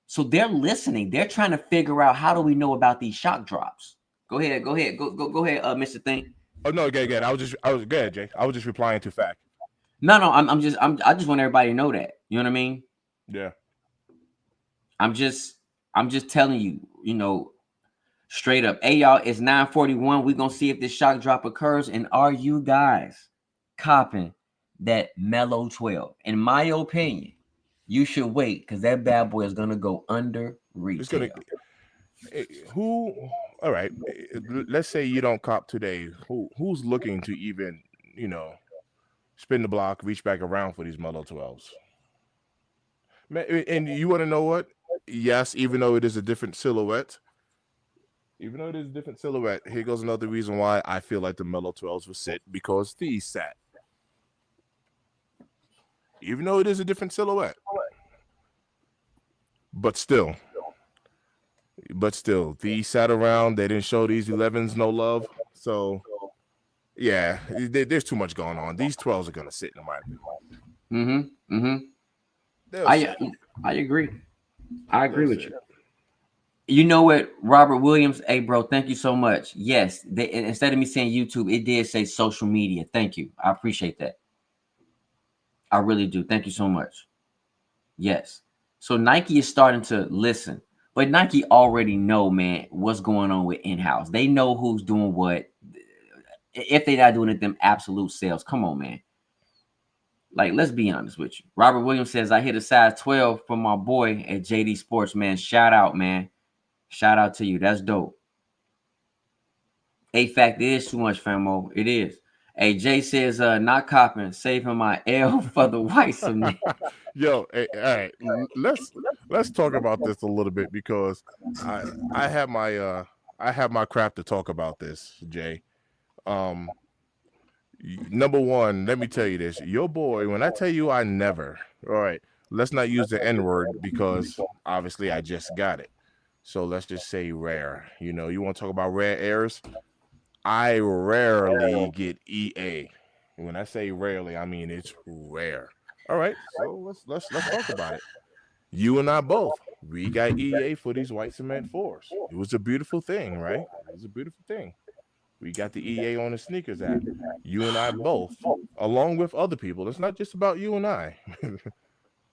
So they're listening. They're trying to figure out how do we know about these shock drops. Go ahead, go ahead, Mr. Thing. Oh no, good. I was good, Jay. I was just replying to fact. No, I just want everybody to know that. You know what I mean? Yeah. I'm just telling you, straight up. Hey y'all, it's 9:41. We're gonna see if this shock drop occurs. And are you guys copping that Melo 12? In my opinion, you should wait because that bad boy is gonna go under It's retail. gonna. Who? All right. Let's say you don't cop today. Who's looking to even you know spin the block, reach back around for these Melo 12s? And you want to know what? Yes, even though it is a different silhouette, here goes another reason why I feel like the Melo 12s were sit because these sat. Even though it is a different silhouette, but still, these sat around. They didn't show these 11s no love. So yeah, there's too much going on. These 12s are gonna sit in my opinion. They'll sit. I agree. I agree They'll with sit. you. You know what, Robert Williams? Hey, bro, thank you so much. Yes, instead of me saying YouTube, it did say social media. Thank you. I appreciate that. I really do. Thank you so much. Yes. So Nike is starting to listen, but Nike already know, man, what's going on with in-house. They know who's doing what. If they're not doing it, them absolute sales. Come on, man. Like, let's be honest with you. Robert Williams says, I hit a size 12 from my boy at JD Sports, man. Shout out, man. Shout out to you. That's dope. A fact, it is too much, famo. It is. Hey, Jay says, not copping, saving my L for the white cement. Yo, all right. Let's talk about this a little bit because I have my crap to talk about this, Jay. Um, Number one, let me tell you this. Your boy, when I tell you I never, all right, let's not use the N word because obviously I just got it. So let's just say rare. You want to talk about rare airs? I rarely get EA. When I say rarely, I mean it's rare. All right, so let's talk about it. You and I both, we got EA for these white cement fours. It was a beautiful thing, right? It was a beautiful thing. We got the EA on the sneakers app. You and I both, along with other people. It's not just about you and I.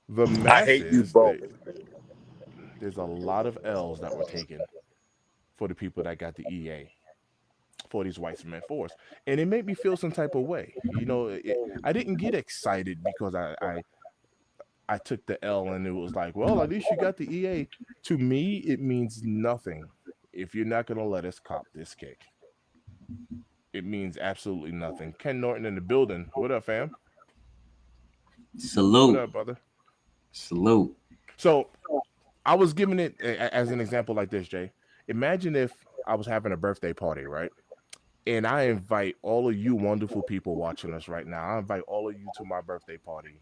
The I hate you masses, both. there's a lot of L's that were taken for the people that got the EA for these white cement fours, and it made me feel some type of way. I didn't get excited because I took the L and it was like, well, at least you got the EA. To me, it means nothing if you're not gonna let us cop this kick. It means absolutely nothing. Ken Norton in the building. What up, fam? What Salute. up, brother? Salute. So I was giving it as an example like this, Jay. Imagine if I was having a birthday party, right? And I invite all of you wonderful people watching us right now. I invite all of you to my birthday party.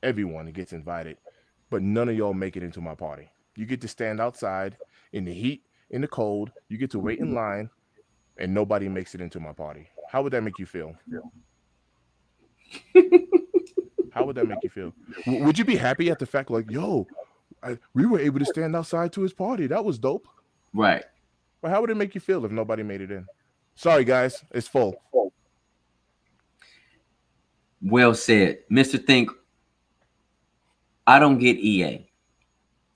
Everyone gets invited, but none of y'all make it into my party. You get to stand outside in the heat, in the cold. You get to wait in line, and nobody makes it into my party. How would that make you feel? How would that make you feel? Would you be happy at the fact, like, yo, we were able to stand outside to his party? That was dope. Right. But how would it make you feel if nobody made it in? Sorry, guys, it's full. Well said. Mr. Think, I don't get EA.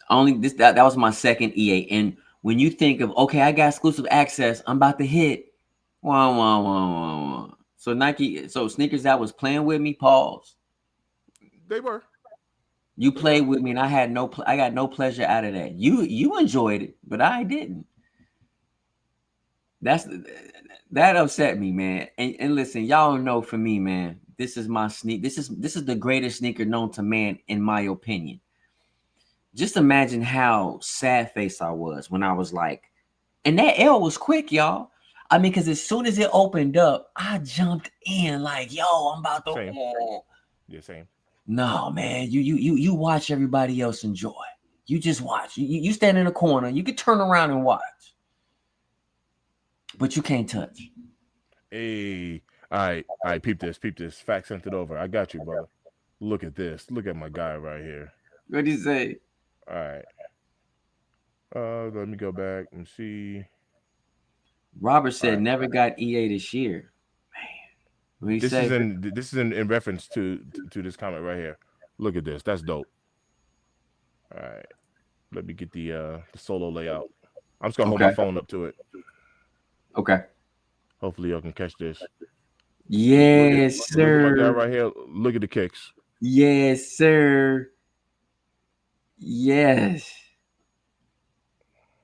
Only this that was my second EA. And when you think of, okay, I got exclusive access, I'm about to hit. Wah, wah, wah, wah, wah. So Sneakers Out was playing with me. Pause. They were. You played with me, and I got no pleasure out of that. You enjoyed it, but I didn't. That upset me, man. And listen, y'all know for me, man, this is my sneak. This is the greatest sneaker known to man, in my opinion. Just imagine how sad face I was when I was like, and that L was quick, y'all. I mean, because as soon as it opened up, I jumped in like, yo, I'm about to. Same. Oh. Yeah, same. No, man, you watch everybody else enjoy. You just watch. You stand in a corner. You can turn around and watch, but you can't touch. Hey, all right, peep this. Fact sent it over. I got you, brother. Look at this. Look at my guy right here. What do you say? All right. Let me go back and see. Robert said Right. never got EA this year. Man, what do you say? This is in reference to this comment right here. Look at this. That's dope. All right. Let me get the solo layout. I'm just gonna hold my phone up to it. Okay. Hopefully y'all can catch this. Yes, Look at my guy sir. right here. Look at the kicks. Yes, sir. Yes.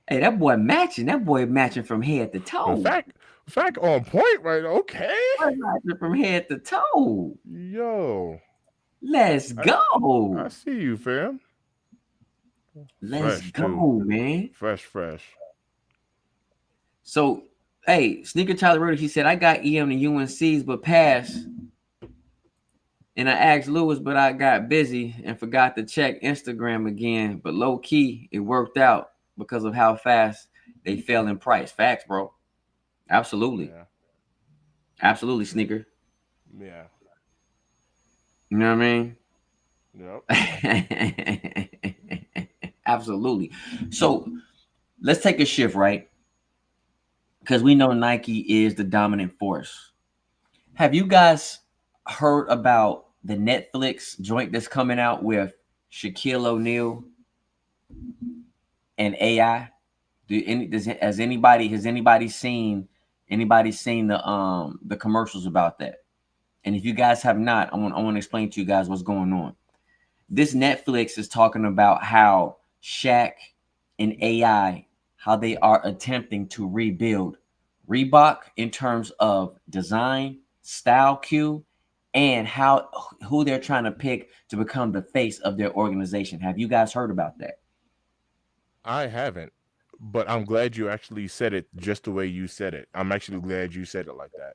Hey, that boy matching. That boy matching from head to toe. Fact on point, right? Okay. Matching from head to toe. Yo. Let's go. I see you, fam. Let's Fresh, go, too. man. Fresh. So, hey, Sneaker Tyler Rhoda, he said, I got EM to UNC's, but passed. And I asked Lewis, but I got busy and forgot to check Instagram again. But low key, it worked out because of how fast they fell in price. Facts, bro. Absolutely. Yeah. Absolutely, Sneaker. Yeah. You know what I mean? Yep. Absolutely. So let's take a shift, right? Because we know Nike is the dominant force. Have you guys heard about the Netflix joint that's coming out with Shaquille O'Neal and AI? Has anybody seen the commercials about that? And if you guys have not, I want to explain to you guys what's going on. This Netflix is talking about how Shaq and AI, how they are attempting to rebuild Reebok in terms of design, style cue, and who they're trying to pick to become the face of their organization. Have you guys heard about that? I haven't, but I'm glad you actually said it just the way you said it. I'm actually glad you said it like that.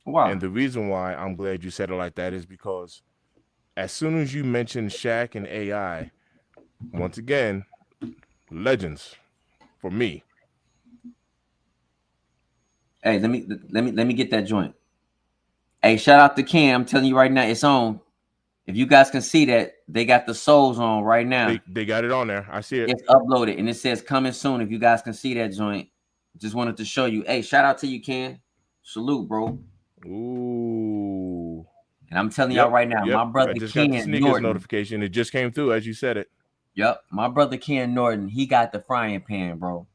Why? And the reason why I'm glad you said it like that is because as soon as you mentioned Shaq and AI, once again, legends for me. Hey, let me get that joint. Hey, shout out to Cam. I'm telling you right now, it's on. If you guys can see that, they got the souls on right now. They got it on there. I see it. It's uploaded and it says coming soon. If you guys can see that joint, just wanted to show you. Hey, shout out to you, Ken. Salute, bro. Ooh. And I'm telling y'all right now, my brother I just Ken got the sneakers Norton. notification. It just came through as you said it. Yep, my brother Ken Norton, he got the frying pan, bro.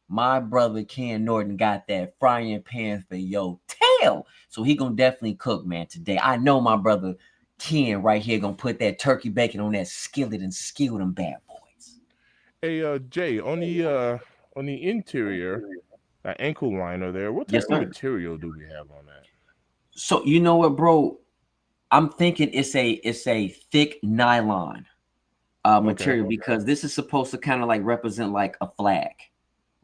My brother Ken Norton got that frying pan for your tail. So he gonna definitely cook, man, today. I know my brother Ken right here gonna put that turkey bacon on that skillet and skill them bad boys. Hey, Jay, on the interior, that ankle liner there, what type of material do we have on that? So you know what, bro? I'm thinking it's a thick nylon material because this is supposed to kind of like represent like a flag,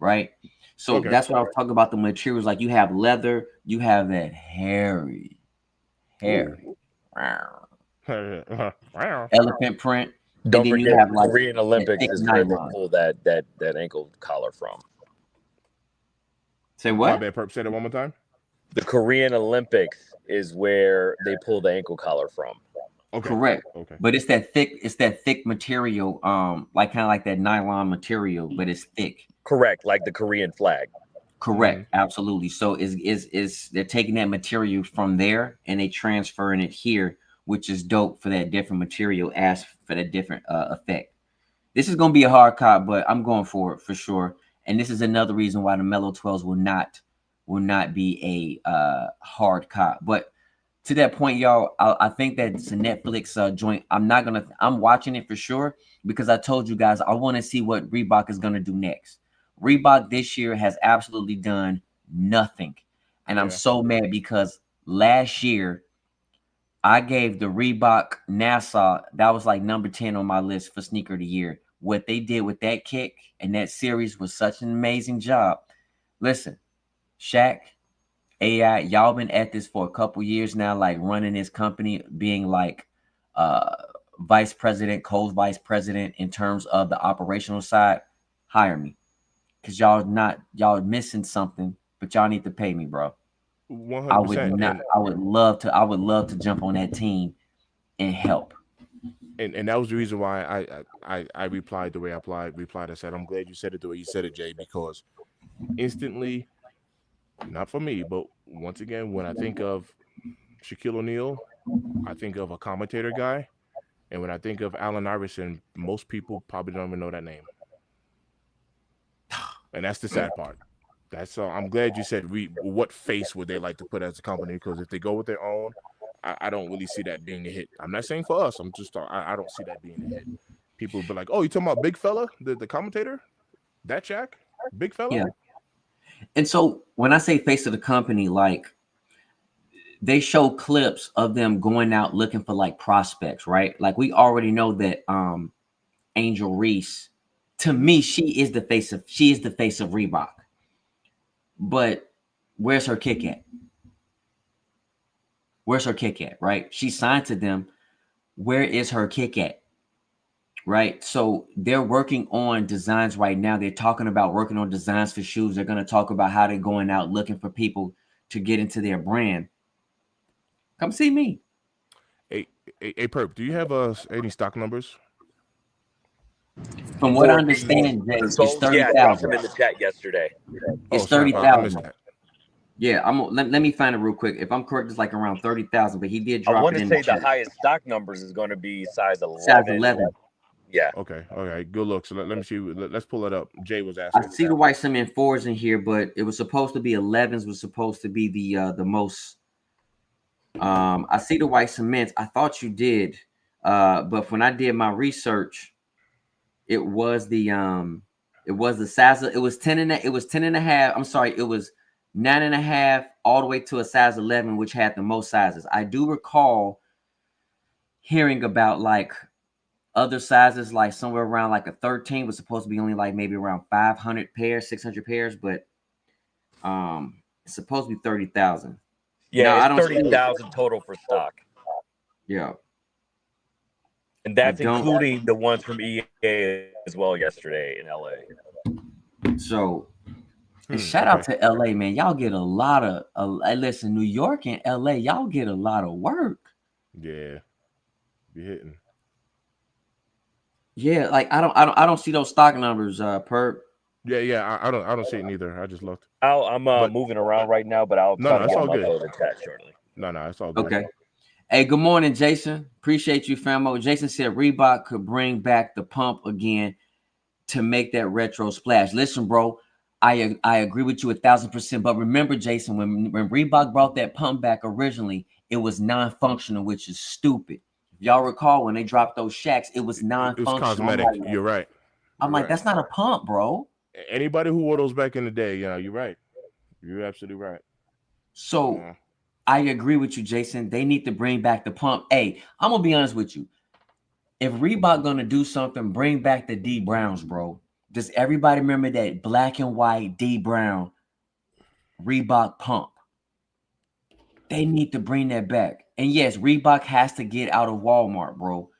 right? So that's what I was talking about. The materials, like you have leather, you have that hairy elephant print. Don't and then forget, you have like Korean Olympics is where they pull that ankle collar from. Say what? My bad, Perp. Say that one more time. The Korean Olympics is where they pull the ankle collar from. Okay. Correct. Okay. But it's that thick material, like kind of like that nylon material, but it's thick. Correct, like the Korean flag. Correct, absolutely. So is they're taking that material from there and they transferring it here, which is dope for that different material as for that different effect. This is gonna be a hard cop, but I'm going for it for sure. And this is another reason why the Melo 12s will not be a hard cop. But to that point, y'all, I think that it's a Netflix joint. I'm watching it for sure because I told you guys I want to see what Reebok is gonna do next. Reebok this year has absolutely done nothing. And I'm Yeah. so mad because last year I gave the Reebok Nassau, that was like number 10 on my list for sneaker of the year. What they did with that kick and that series was such an amazing job. Listen, Shaq, AI, y'all been at this for a couple years now, like running this company, being like vice president, co-vice president in terms of the operational side. Hire me, because y'all missing something, but y'all need to pay me, bro. I would 100%. not. And I would love to. I would love to jump on that team and help. and that was the reason why I replied the way I replied. I said, I'm glad you said it the way you said it, Jay, because instantly, not for me, but once again, when I think of Shaquille O'Neal, I think of a commentator guy, and when I think of Allen Iverson, most people probably don't even know that name, and that's the sad part. That's I'm glad you said what face would they like to put as a company, because if they go with their own, I don't really see that being a hit. I'm not saying for us. I'm just I don't see that being a hit. People will be like, oh, you talking about Big Fella, the commentator, that Jack, Big Fella? Yeah. And so when I say face of the company, like they show clips of them going out looking for like prospects, right? Like we already know that Angel Reese, to me, she is the face of Reebok. But where's her kick at? Where's her kick at? Right? She signed to them. Where is her kick at? Right? So they're working on designs right now. They're talking about working on designs for shoes. They're going to talk about how they're going out looking for people to get into their brand. Come see me. Hey, Perp, do you have any stock numbers? From what I For understand, Jay, the it's Souls, I dropped 30,000. them in the chat yesterday. It's Oh, sorry, I missed 30,000. that. Yeah, let me find it real quick. If I'm correct, it's like around 30,000, but he did I drop want it to in the say the chat. highest stock numbers is going to be size Size 11. 11. Yeah. Okay, good look. So let me see. Let's pull it up. Jay was I asking. see the white cement fours in here, but it was supposed to be 11s was supposed to be the most. I see the white cements. I thought you did, but when I did my research, it was the size of, it was 10 and it was 10 and a half. I'm sorry, it was 9.5 all the way to a size 11, which had the most sizes. I do recall hearing about like other sizes, like somewhere around like a 13 was supposed to be only like maybe around 500 pairs, 600 pairs, but it's supposed to be 30,000. Yeah, No, I it's don't see it. 30,000 total for stock. Yeah, And I that's don't. including the ones from EA as well yesterday in LA. So, and shout out Okay. to LA, man. Y'all get a lot of listen, New York and LA, y'all get a lot of work. Yeah, be hitting. Yeah, like I don't see those stock numbers, Perp. Yeah. I don't see it neither. I just looked. I'm But moving around right now, but I'll try no, to it's get all them good. uploaded in chat shortly. No, it's all good. Okay. Hey, good morning, Jason. Appreciate you, famo. Jason said Reebok could bring back the pump again to make that retro splash. Listen, bro, I agree with you 1,000%. But remember, Jason, when Reebok brought that pump back originally, it was non-functional, which is stupid. If y'all recall when they dropped those Shacks, it was It was non-functional. cosmetic. You're right. I'm like, that's not a pump, bro. Anybody who wore those back in the day, you're right. You're absolutely right. So Yeah. I agree with you, Jason. They need to bring back the pump. Hey, I'm gonna be honest with you. If Reebok gonna do something, bring back the D Browns, bro. Does everybody remember that black and white D Brown Reebok pump? They need to bring that back. And yes, Reebok has to get out of Walmart, bro.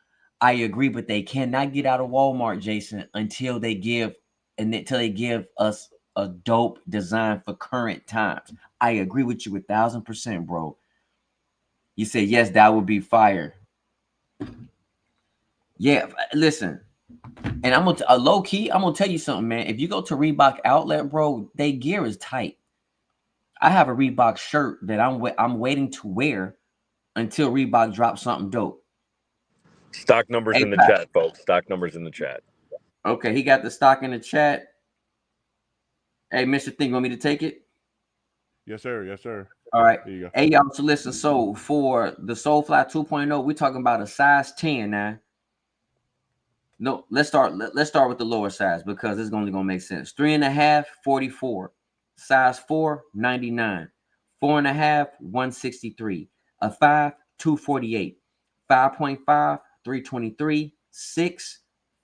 I agree, but they cannot get out of Walmart, Jason, until they give us a dope design for current times. I agree with you 1,000%, bro. You say yes, that would be fire. Yeah, listen, and I'm gonna low key. I'm gonna tell you something, man. If you go to Reebok outlet, bro, they gear is tight. I have a Reebok shirt that I'm waiting to wear until Reebok drops something dope. Stock numbers Hey, in the Pat. chat, folks. Stock numbers in the chat. Okay, he got the stock in the chat. Hey, Mr. Thing, want me to take it? Yes, sir. Yes, sir. All right. There you go. Hey, y'all. So listen. So for the Soulfly 2.0, we're talking about a size 10 now. No, let's start with the lower size because it's only gonna make sense. 3.5, 44. Size 4, 99. 4.5, 163. A 5, 248. 5.5, 323. 6,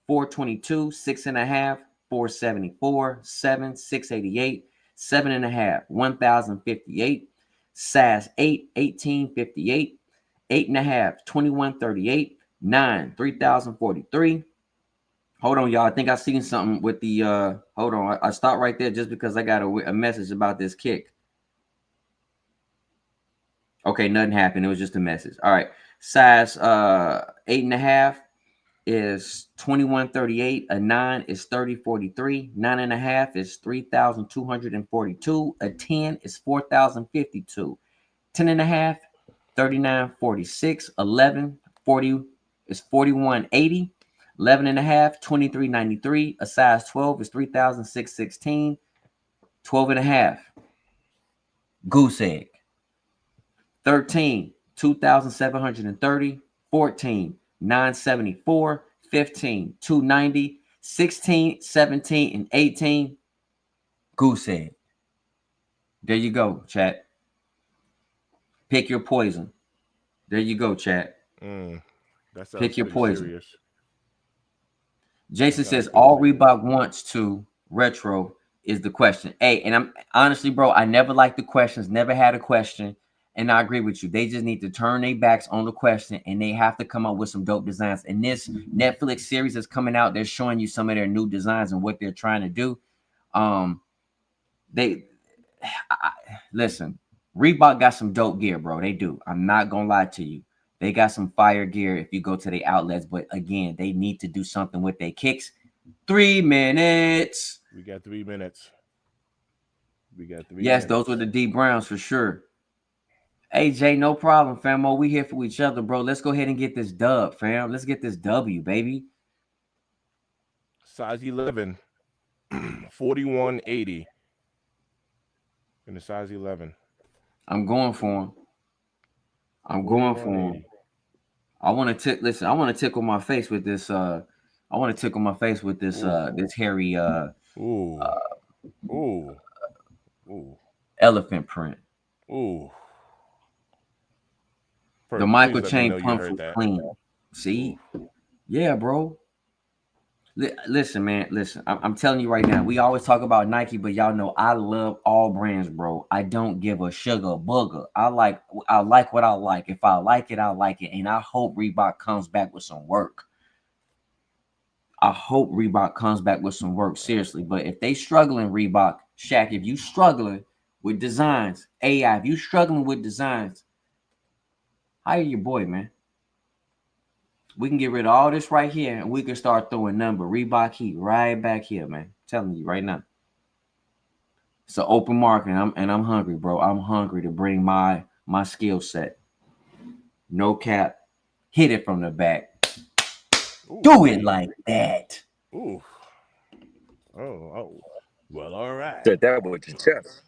422. 6.5, 474. 7, 688. 7.5, 1058. Size 8, 1858. 8.5, 2138. 9, 3043. Hold on, y'all. I think I seen something with the hold on. I stopped right there just because I got a message about this kick. Okay, nothing happened. It was just a message. All right. Size 8.5 is 2138. A 9 is 3043. 9.5 is 3242. A 10 is 4052. 10.5, 3946. 11, 40 is 4180. 11.5, 2393. A size 12 is 3616. 12.5, goose egg. 13, 2730. 14, 974. 15, 290. 16, 17, and 18, goose egg. There you go, chat. Pick your poison. There you go, chat. That sounds Pick your pretty poison. serious. Jason says all Reebok wants to retro is the question. Hey, and I'm honestly, bro, I never liked the questions, never had a question. And I agree with you. They just need to turn their backs on the question and they have to come up with some dope designs. And this Netflix series is coming out. They're showing you some of their new designs and what they're trying to do. Listen, Reebok got some dope gear, bro. They do. I'm not gonna lie to you. They got some fire gear if you go to the outlets, but again, they need to do something with their kicks. 3 minutes. We got 3 minutes. Yes, those were the D Browns for sure. Hey Jay, no problem, famo. We here for each other, bro. Let's go ahead and get this dub, fam. Let's get this W, baby. Size 11, 4180. In the size 11. I'm going for him. I'm going for him. I want to listen. I want to tickle my face with this. I want to tickle my face with this. This hairy. Elephant print. Ooh. The Michael Chain pump was clean. See? Ooh. Yeah, bro. Listen, man. Listen, I'm telling you right now. We always talk about Nike, but y'all know I love all brands, bro. I don't give a sugar booger. I like what I like. If I like it, I like it. And I hope Reebok comes back with some work. Seriously. But if they struggling, Reebok, Shaq, if you struggling with designs, AI, if you struggling with designs, hire your boy, man. We can get rid of all this right here and we can start throwing number Reebok Heat right back here, man. I'm telling you right now. It's an open market and I'm hungry, bro. I'm hungry to bring my skill set. No cap. Hit it from the back. Ooh, do it like that. Ooh. Oh. Well, all right. Said that with your chest.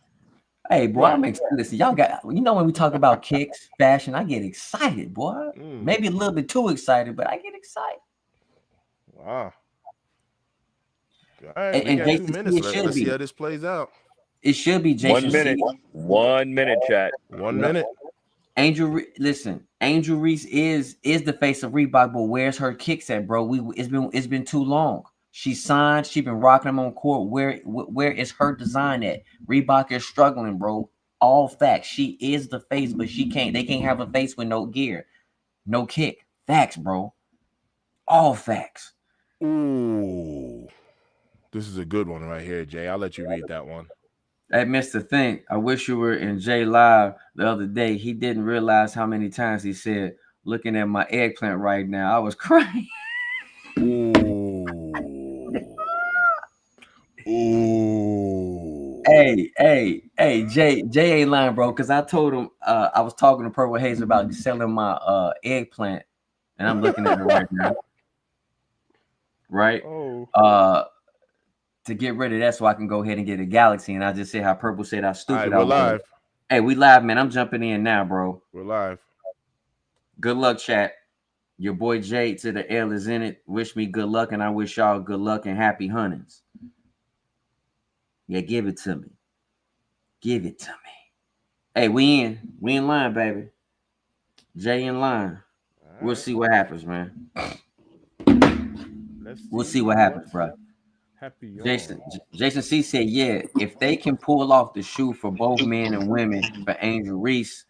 Hey, boy, I'm excited. Listen, y'all got, when we talk about kicks, fashion, I get excited, boy. Maybe a little bit too excited, but I get excited. Wow. All right, we got 2 minutes. Let's see how this plays out. It should be, Jason. 1 minute. 1 minute, chat. 1 minute. Angel Reese is the face of Reebok, but where's her kicks at, bro? It's been too long. She's signed. She's been rocking them on court. Where is her design at? Reebok is struggling, bro. All facts. She is the face, but they can't have a face with no gear, no kick. Facts, bro. All facts. Ooh. This is a good one right here, Jay. I'll let you read that one. Hey, Mr. Think, I wish you were in Jay Live the other day. He didn't realize how many times he said, looking at my eggplant right now. I was crying. Ooh. Hey, Jay ain't lying, bro, because I told him I was talking to Purple Haze about selling my eggplant, and I'm looking at it right now. Right? To get rid of that so I can go ahead and get a Galaxy. And I just said how Purple said how stupid I was. Live. Hey, we live, man. I'm jumping in now, bro. We're live. Good luck, chat. Your boy Jay to the L is in it. Wish me good luck, and I wish y'all good luck and happy huntings. Yeah, give it to me. Give it to me. Hey, we in line, baby. Jay in line. All We'll right. see what happens, man. Let's We'll see see what happens, what bro. happy on. Jason C said, yeah, if they can pull off the shoe for both men and women for Angel Reese,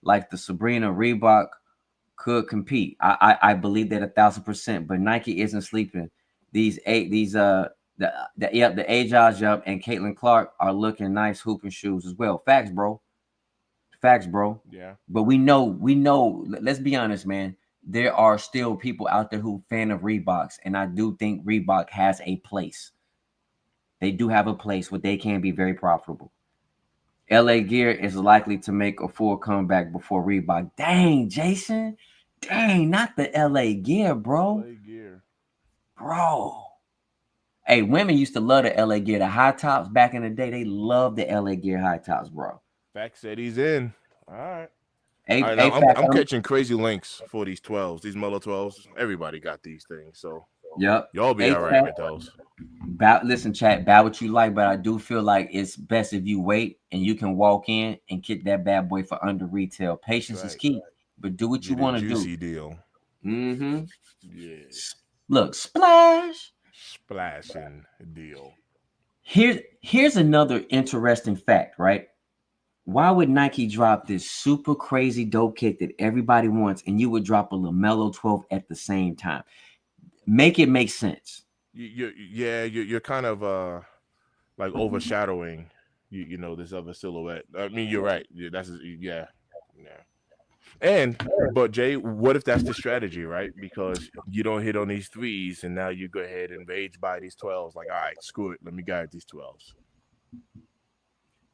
like the Sabrina Reebok could compete. I believe that 1,000%. But Nike isn't sleeping. The Ajaj Yup and Caitlin Clark are looking nice hooping shoes as well. Facts, bro. Facts, bro. Yeah. But we know. Let's be honest, man. There are still people out there who fan of Reeboks, and I do think Reebok has a place. They do have a place where they can be very profitable. LA Gear is likely to make a full comeback before Reebok. Dang, Jason. Dang, not the LA Gear, bro. LA Gear. Bro. Hey, women used to love the LA Gear. The high tops back in the day, they loved the LA Gear high tops, bro. Fact said he's in. All right. All right, Hey, now fact, I'm catching crazy links for these 12s, these Melo 12s. Everybody got these things, so yep. y'all be all right with those. Listen, chat, buy what you like, but I do feel like it's best if you wait and you can walk in and get that bad boy for under retail. Patience is key, but do what you Get a want to do. juicy deal. Mm-hmm. Yeah. Look, splash. Splashing deal. Here's another interesting fact, right? Why would Nike drop this super crazy dope kick that everybody wants, and you would drop a LaMelo 12 at the same time? Make it make sense. You're kind of like overshadowing this other silhouette. I mean, you're right. Yeah. But Jay, what if that's the strategy, right? Because you don't hit on these threes, and now you go ahead and rage buy these 12s. Like, all right, screw it, let me guide these 12s.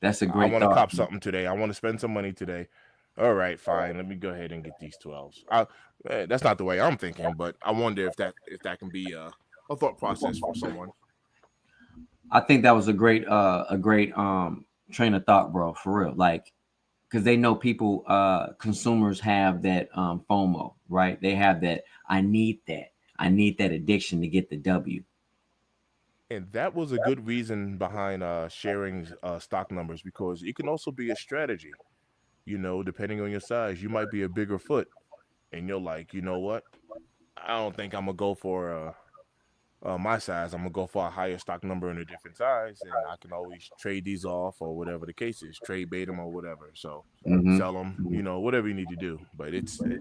That's a I great want to thought. cop something today. I want to spend some money today. All right, fine. Let me go ahead and get these 12s. That's not the way I'm thinking, but I wonder if that can be a thought process for someone. I think that was a great train of thought, bro, for real. Like, because they know people, consumers have that FOMO, right? They have that. I need that addiction to get the W. And that was a good reason behind sharing stock numbers, because it can also be a strategy. Depending on your size, you might be a bigger foot, and you're like, you know what? I don't think I'm gonna go for my size. I'm gonna go for a higher stock number in a different size, and I can always trade these off or whatever the case is, trade bait them or whatever. So Mm-hmm. sell them, whatever you need to do. But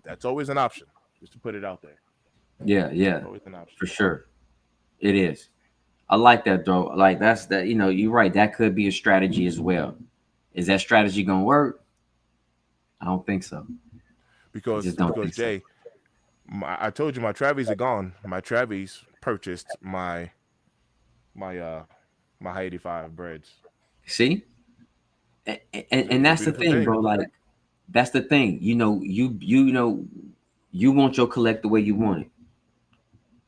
that's always an option, just to put it out there. Yeah, Always an option for sure. It is. I like that though. Like that's that. You're right. That could be a strategy as well. Is that strategy gonna work? I don't think so. I just don't think so. Jay, I told you my Travies are gone. My Travies purchased my 85 breads. See, and It's a that's the beautiful thing, thing. bro. Like that's the thing. You want your collect the way you want it,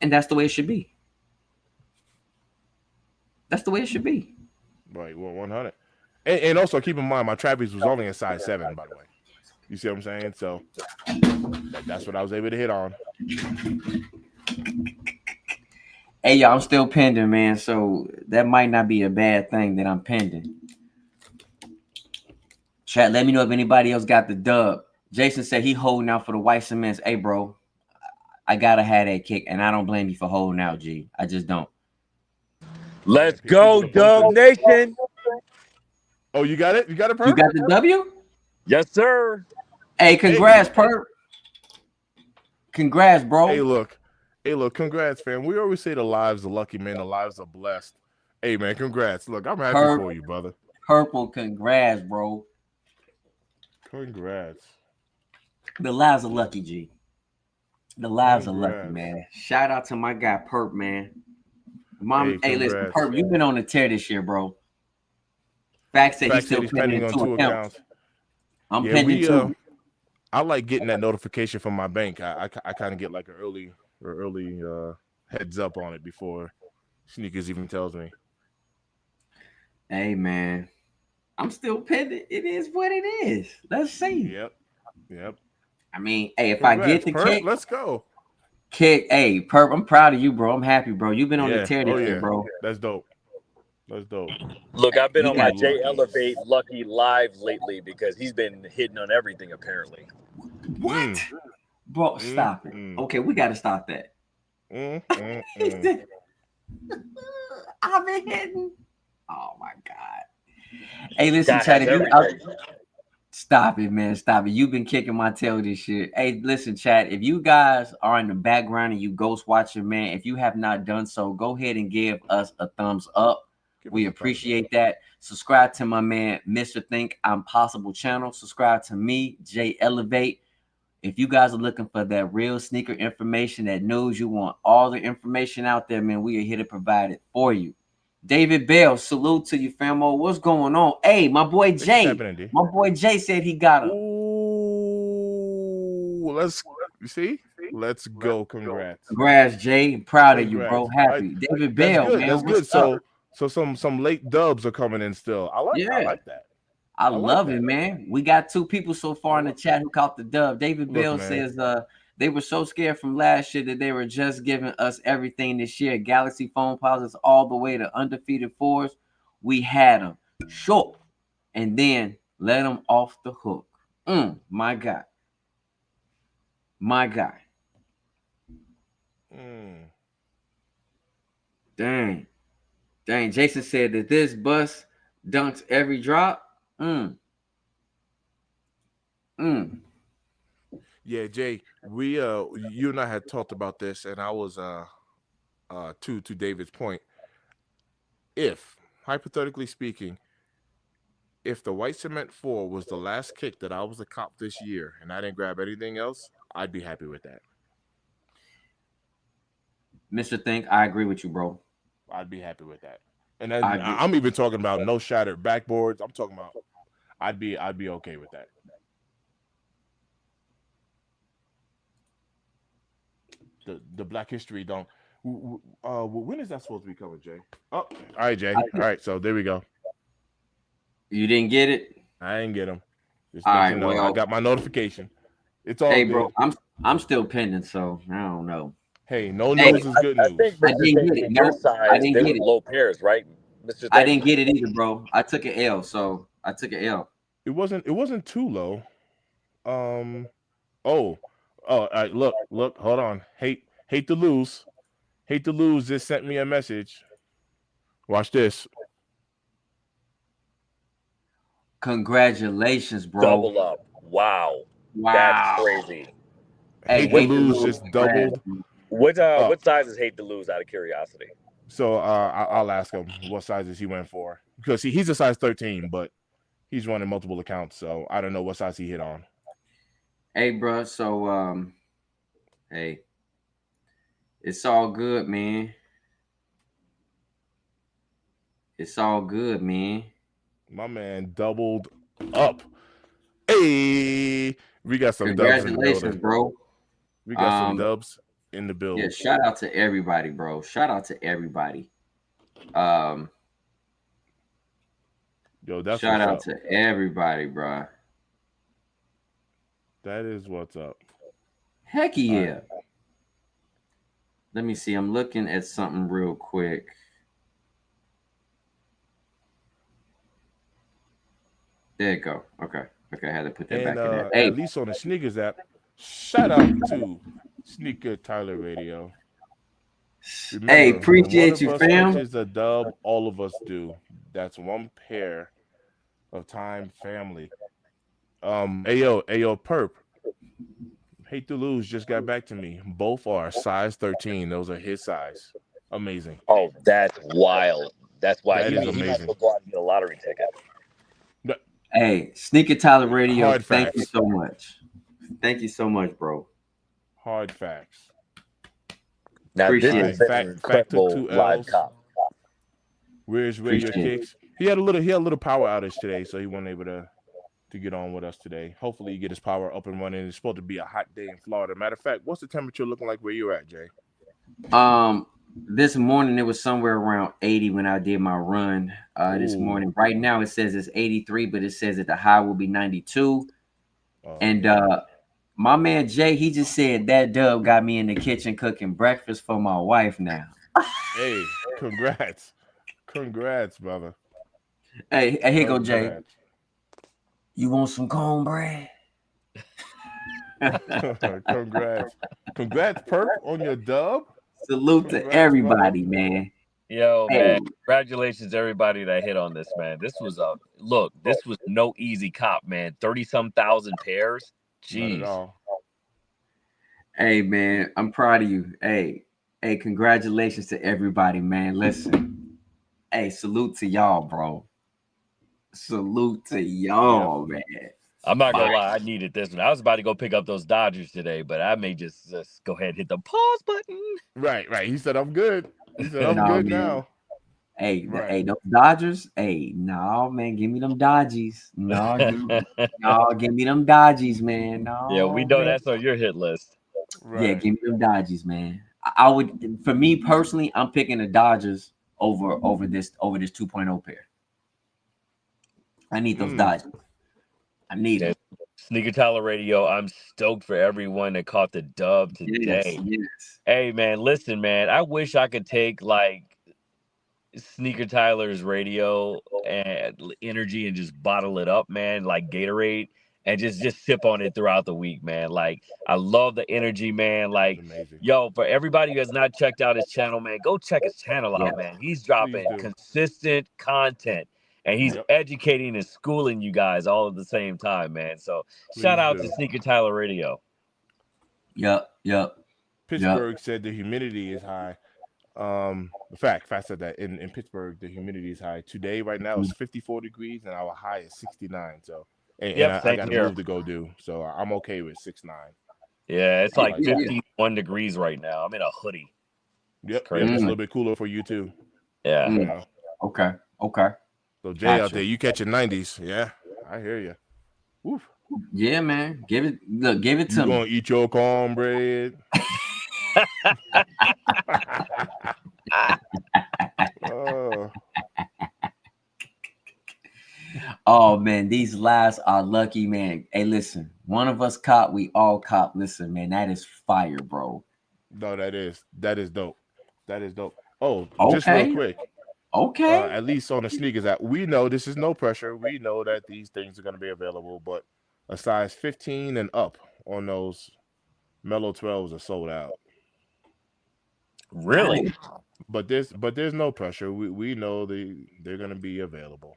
and that's the way it should be. That's the way it should be. Right, well, 100. And also keep in mind, my Travies was only a size 7, by the way. You see what I'm saying? So that's what I was able to hit on. Hey, y'all, I'm still pending, man. So that might not be a bad thing that I'm pending. Chat, let me know if anybody else got the dub. Jason said he holding out for the white cements. Hey, bro, I gotta have that kick, and I don't blame you for holding out, G. I just don't. Let's Yeah, people go, are Dub posting. Nation. Oh, you got it? You got it, Perp? You got the W? Yes, sir. Hey, congrats, Perp. Congrats, bro. Hey, look, congrats, fam. We always say the lives of lucky men, the lives are blessed. Hey, man, congrats. Look, I'm happy for you, brother. Purple, congrats, bro. Congrats. The lives are lucky, G. The lives are lucky, man. Shout out to my guy, Perp, man. Mom, hey, listen, Perp, you've been on the tear this year, bro. Fact said he's still pending on two accounts. I'm pending too. I like getting that notification from my bank. I kind of get like an early heads up on it before Sneakers even tells me. Hey, man, I'm still pending. It is what it is. Let's see. Yep. I mean, hey, if I get the kick, let's go. Kick, hey, Perp, I'm proud of you, bro. I'm happy, bro. You've been on the tear this year, bro. That's dope. That's dope. Look, I've been You on my got J Lucky. Elevate Lucky live lately because he's been hitting on everything apparently. what, bro? Stop it. Mm. Okay, we got to stop that. Mm. I've been hitting. Oh my god. Hey, listen, Guy chat. has everything. Stop it, man. Stop it. You've been kicking my tail this shit. Hey, listen, chat. If you guys are in the background and you ghost watching, man, if you have not done so, go ahead and give us a thumbs up. We appreciate that. Subscribe to my man, Mr. Think I'm Possible channel. Subscribe to me, J Elevate. If you guys are looking for that real sneaker information, that news, you want all the information out there, man, we are here to provide it for you. David Bell, salute to you, famo. What's going on? Hey, my boy Jay. My boy Jay said he got him. Ooh, let's go. Congrats. Congrats, Jay. I'm proud of you, bro. Happy. David Bell, good. man. That's good. So some late dubs are coming in still. I like that. I love it, man. We got 2 people so far in the chat who caught the dub. David Bell says they were so scared from last year that they were just giving us everything this year. Galaxy phone pauses all the way to undefeated 4s. We had them short and then let them off the hook. My God. My guy. Dang. Jason said that this bus dunks every drop. Yeah, Jay, we you and I had talked about this, and I was to David's point. If, hypothetically speaking, if the White Cement 4 was the last kick that I was a cop this year and I didn't grab anything else, I'd be happy with that. Mr. Think, I agree with you, bro. I'd be happy with that. And then I'm even talking about no shattered backboards. I'm talking about I'd be okay with that. The Black History don't. When is that supposed to be coming, Jay? Oh, all right, Jay. All right, so there we go. You didn't get it? I didn't get them. Just all right, you know, well, I got my notification. It's all good. Bro, I'm still pending, so I don't know. Hey, no news is good news. I think I didn't get it. Your size, they were low pairs, right, Mr. I didn't get it either, bro. I took an L, so I took an L. It wasn't too low. All right, look, hold on. Hate to lose. Just sent me a message. Watch this. Congratulations, bro. Double up. Wow. That's crazy. Hate to lose just doubled. What size is Hate to Lose, out of curiosity? So I'll ask him what sizes he went for, because he's a size 13, but he's running multiple accounts, so I don't know what size he hit on. Hey, bro. So hey, it's all good, man. It's all good, man. My man doubled up. Hey, we got some dubs in the building, bro. We got some dubs in the building. Yeah, shout out to everybody, bro. Shout out to everybody. Yo, that's shout out to everybody, bro. That is what's up. Heck yeah. Right. Let me see. I'm looking at something real quick. There you go. Okay, I had to put that back in there. Hey, at least on the Sneakers app, shout out to Sneaker Tyler Radio. Remember, hey, appreciate you, fam. Is a dub, all of us do. That's one pair of time family. Ayo, Perp. Hate to Lose just got back to me. Both are size 13. Those are his size. Amazing. Oh, that's wild. That's why he might as well go out and get a lottery ticket. Hey, Sneaker Tyler Radio, thank you so much. Thank you so much, bro. Hard facts. Now, this is fact took 2 L's. Where's your kicks? He had a little power outage today, so he wasn't able to get on with us today. Hopefully, he get his power up and running. It's supposed to be a hot day in Florida. Matter of fact, what's the temperature looking like where you're at, Jay? This morning it was somewhere around 80 when I did my run. This morning, right now it says it's 83, but it says that the high will be 92. And my man Jay, he just said that dub got me in the kitchen cooking breakfast for my wife now. Hey, congrats. Congrats, brother. Hey, here go Jay. Congrats. You want some cornbread? Congrats. Congrats, Perk, on your dub. Salute to Congrats, brother. everybody, man. Yo, Hey, man, congratulations to everybody that hit on this, man. This was a look. This was no easy cop, man. 30-some thousand pairs. Not at Jeez. all. hey, man, I'm proud of you. Hey, congratulations to everybody, man. Listen, hey, salute to y'all, bro. Salute to y'all, man. I'm not gonna Fire. lie, I needed this one. I was about to go pick up those Dodgers today, but I may just go ahead and hit the pause button. Right, right. He said I'm good. He said I'm Nah, good man. now. Hey, Right. hey, those Dodgers. Hey, no, man, give me them Dodgies. No, give me them Dodgies, man. Yeah, we No, know man. that's on your hit list. Yeah, Right. give me them Dodgers, man. I would, for me personally, I'm picking the Dodgers over this 2.0 pair. I need those Dodgers. I need Yeah, them. Sneaker Tyler Radio. I'm stoked for everyone that caught the dub today. Yes. Hey, man, listen, man. I wish I could take like Sneaker Tyler's radio and energy and just bottle it up, man, like Gatorade, and just sip on it throughout the week, man. Like I love the energy, man. It's Like, amazing. yo, for everybody who has not checked out his channel, man, go check his channel Yeah. out, man. He's Please dropping do. consistent content and he's Yep. educating and schooling you guys all at the same time, man. So shout Please out do. to Sneaker Tyler Radio. Yep. Pittsburgh said the humidity is high. Fact said that in Pittsburgh the humidity is high. Today, right now, it's 54 degrees and our high is 69. So, and Yep, I same got a here. move to go do. So I'm okay with 6'9". Yeah, it's I like like that. 51 degrees right now. I'm in a hoodie. Yep. Crazy. It's a little bit cooler for you too. Yeah. You know. Okay. So Jay out Gotcha. there, you catching 90s? Yeah, I hear you. Woof. Yeah, man. Give it You to me. gonna eat your cornbread? Oh, Oh man, these lives are lucky, man. Hey, listen, one of us cop, we all cop. Listen, man, that is fire, bro. no, that is dope. That is dope. Oh, just real Okay. quick. Okay. At least on the sneakers app, we know this is no pressure. We know that these things are going to be available, but a size 15 and up on those Melo 12s are sold out. Really? But there's no pressure. We know they're going to be available.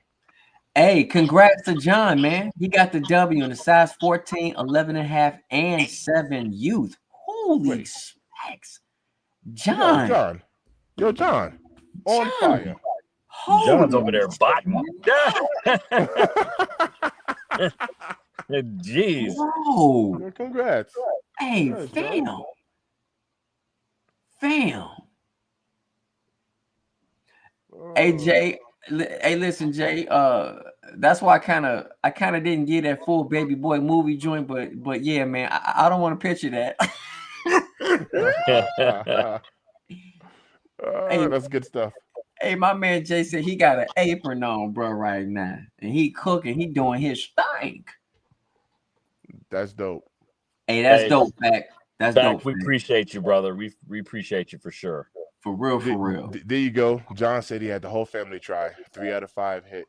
Hey, congrats to John, man. He got the W in the size 14, 11 and a half, and 7 youth. Holy Wait. smacks. Yo, John. John, on fire. Holy John's over there botting. Yo, Jeez. Bro. congrats. Hey, Yes, fam. bro. Hey, Oh, Jay. Hey, listen, Jay. That's why I kind of didn't get that full baby boy movie joint, but yeah, man, I don't want to picture that. Hey, that's good stuff. hey, my man Jay said he got an apron on, bro, right now, and he cooking, he doing his thing. That's dope. Hey, that's Hey, dope, Pac. That's Back, dope. we Pac. appreciate you, brother. We appreciate you for sure. For real. There you go. John said he had the whole family try. 3 out of 5 hit.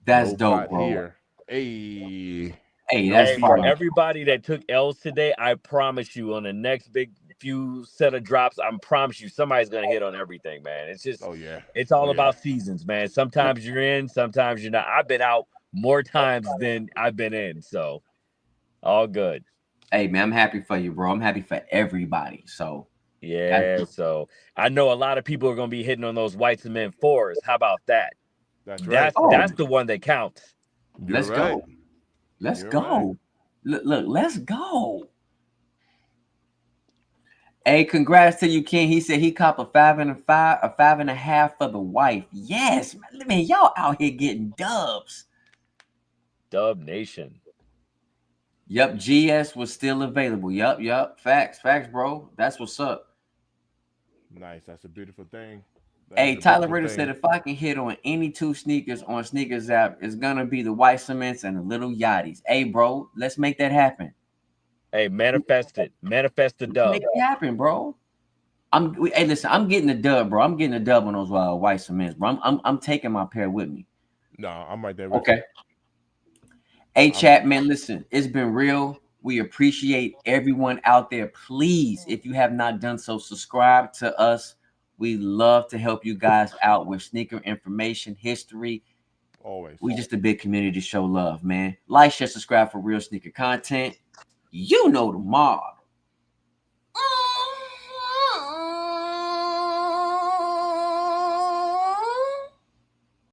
That's No dope, pot bro. here. Hey. Hey, No that's Hey, for fire. fever. everybody that took L's today, I promise you on the next big few set of drops, I promise you somebody's gonna hit on everything, man. It's just Oh yeah. it's all Oh, yeah. about seasons, man. Sometimes you're in, sometimes you're not. I've been out more times than I've been in, so all good. Hey, man, I'm happy for you, bro. I'm happy for everybody. So Yeah, so I know a lot of people are gonna be hitting on those white cement fours. How about that? That's right. That's the one that counts. You're let's right. go. Let's You're go. right. Look, let's go. Hey, congrats to you, King. He said he copped a 5 and a 5, a 5.5 for the wife. Yes, man, y'all out here getting dubs. Dub Nation. Yep, GS was still available. Yep. Facts, bro. That's what's up. Nice. That's a beautiful thing. Hey, Tyler Ritter said if I can hit on any 2 sneakers on Sneakers app, it's gonna be the white cements and the little yachties. Hey, bro, let's make that happen. Hey, manifest it. Manifest the dub. Make it happen, bro. Hey, listen, I'm getting a dub, bro. I'm getting a dub on those white cements, bro. I'm taking my pair with me. No, I'm right there with Okay. you. Hey, I'm chat, man, listen, it's been real. We appreciate everyone out there. Please, if you have not done so, subscribe to us. We love to help you guys out with sneaker information, history. always. We just a big community to show love, man. Like, share, subscribe for real sneaker content. You know the mob.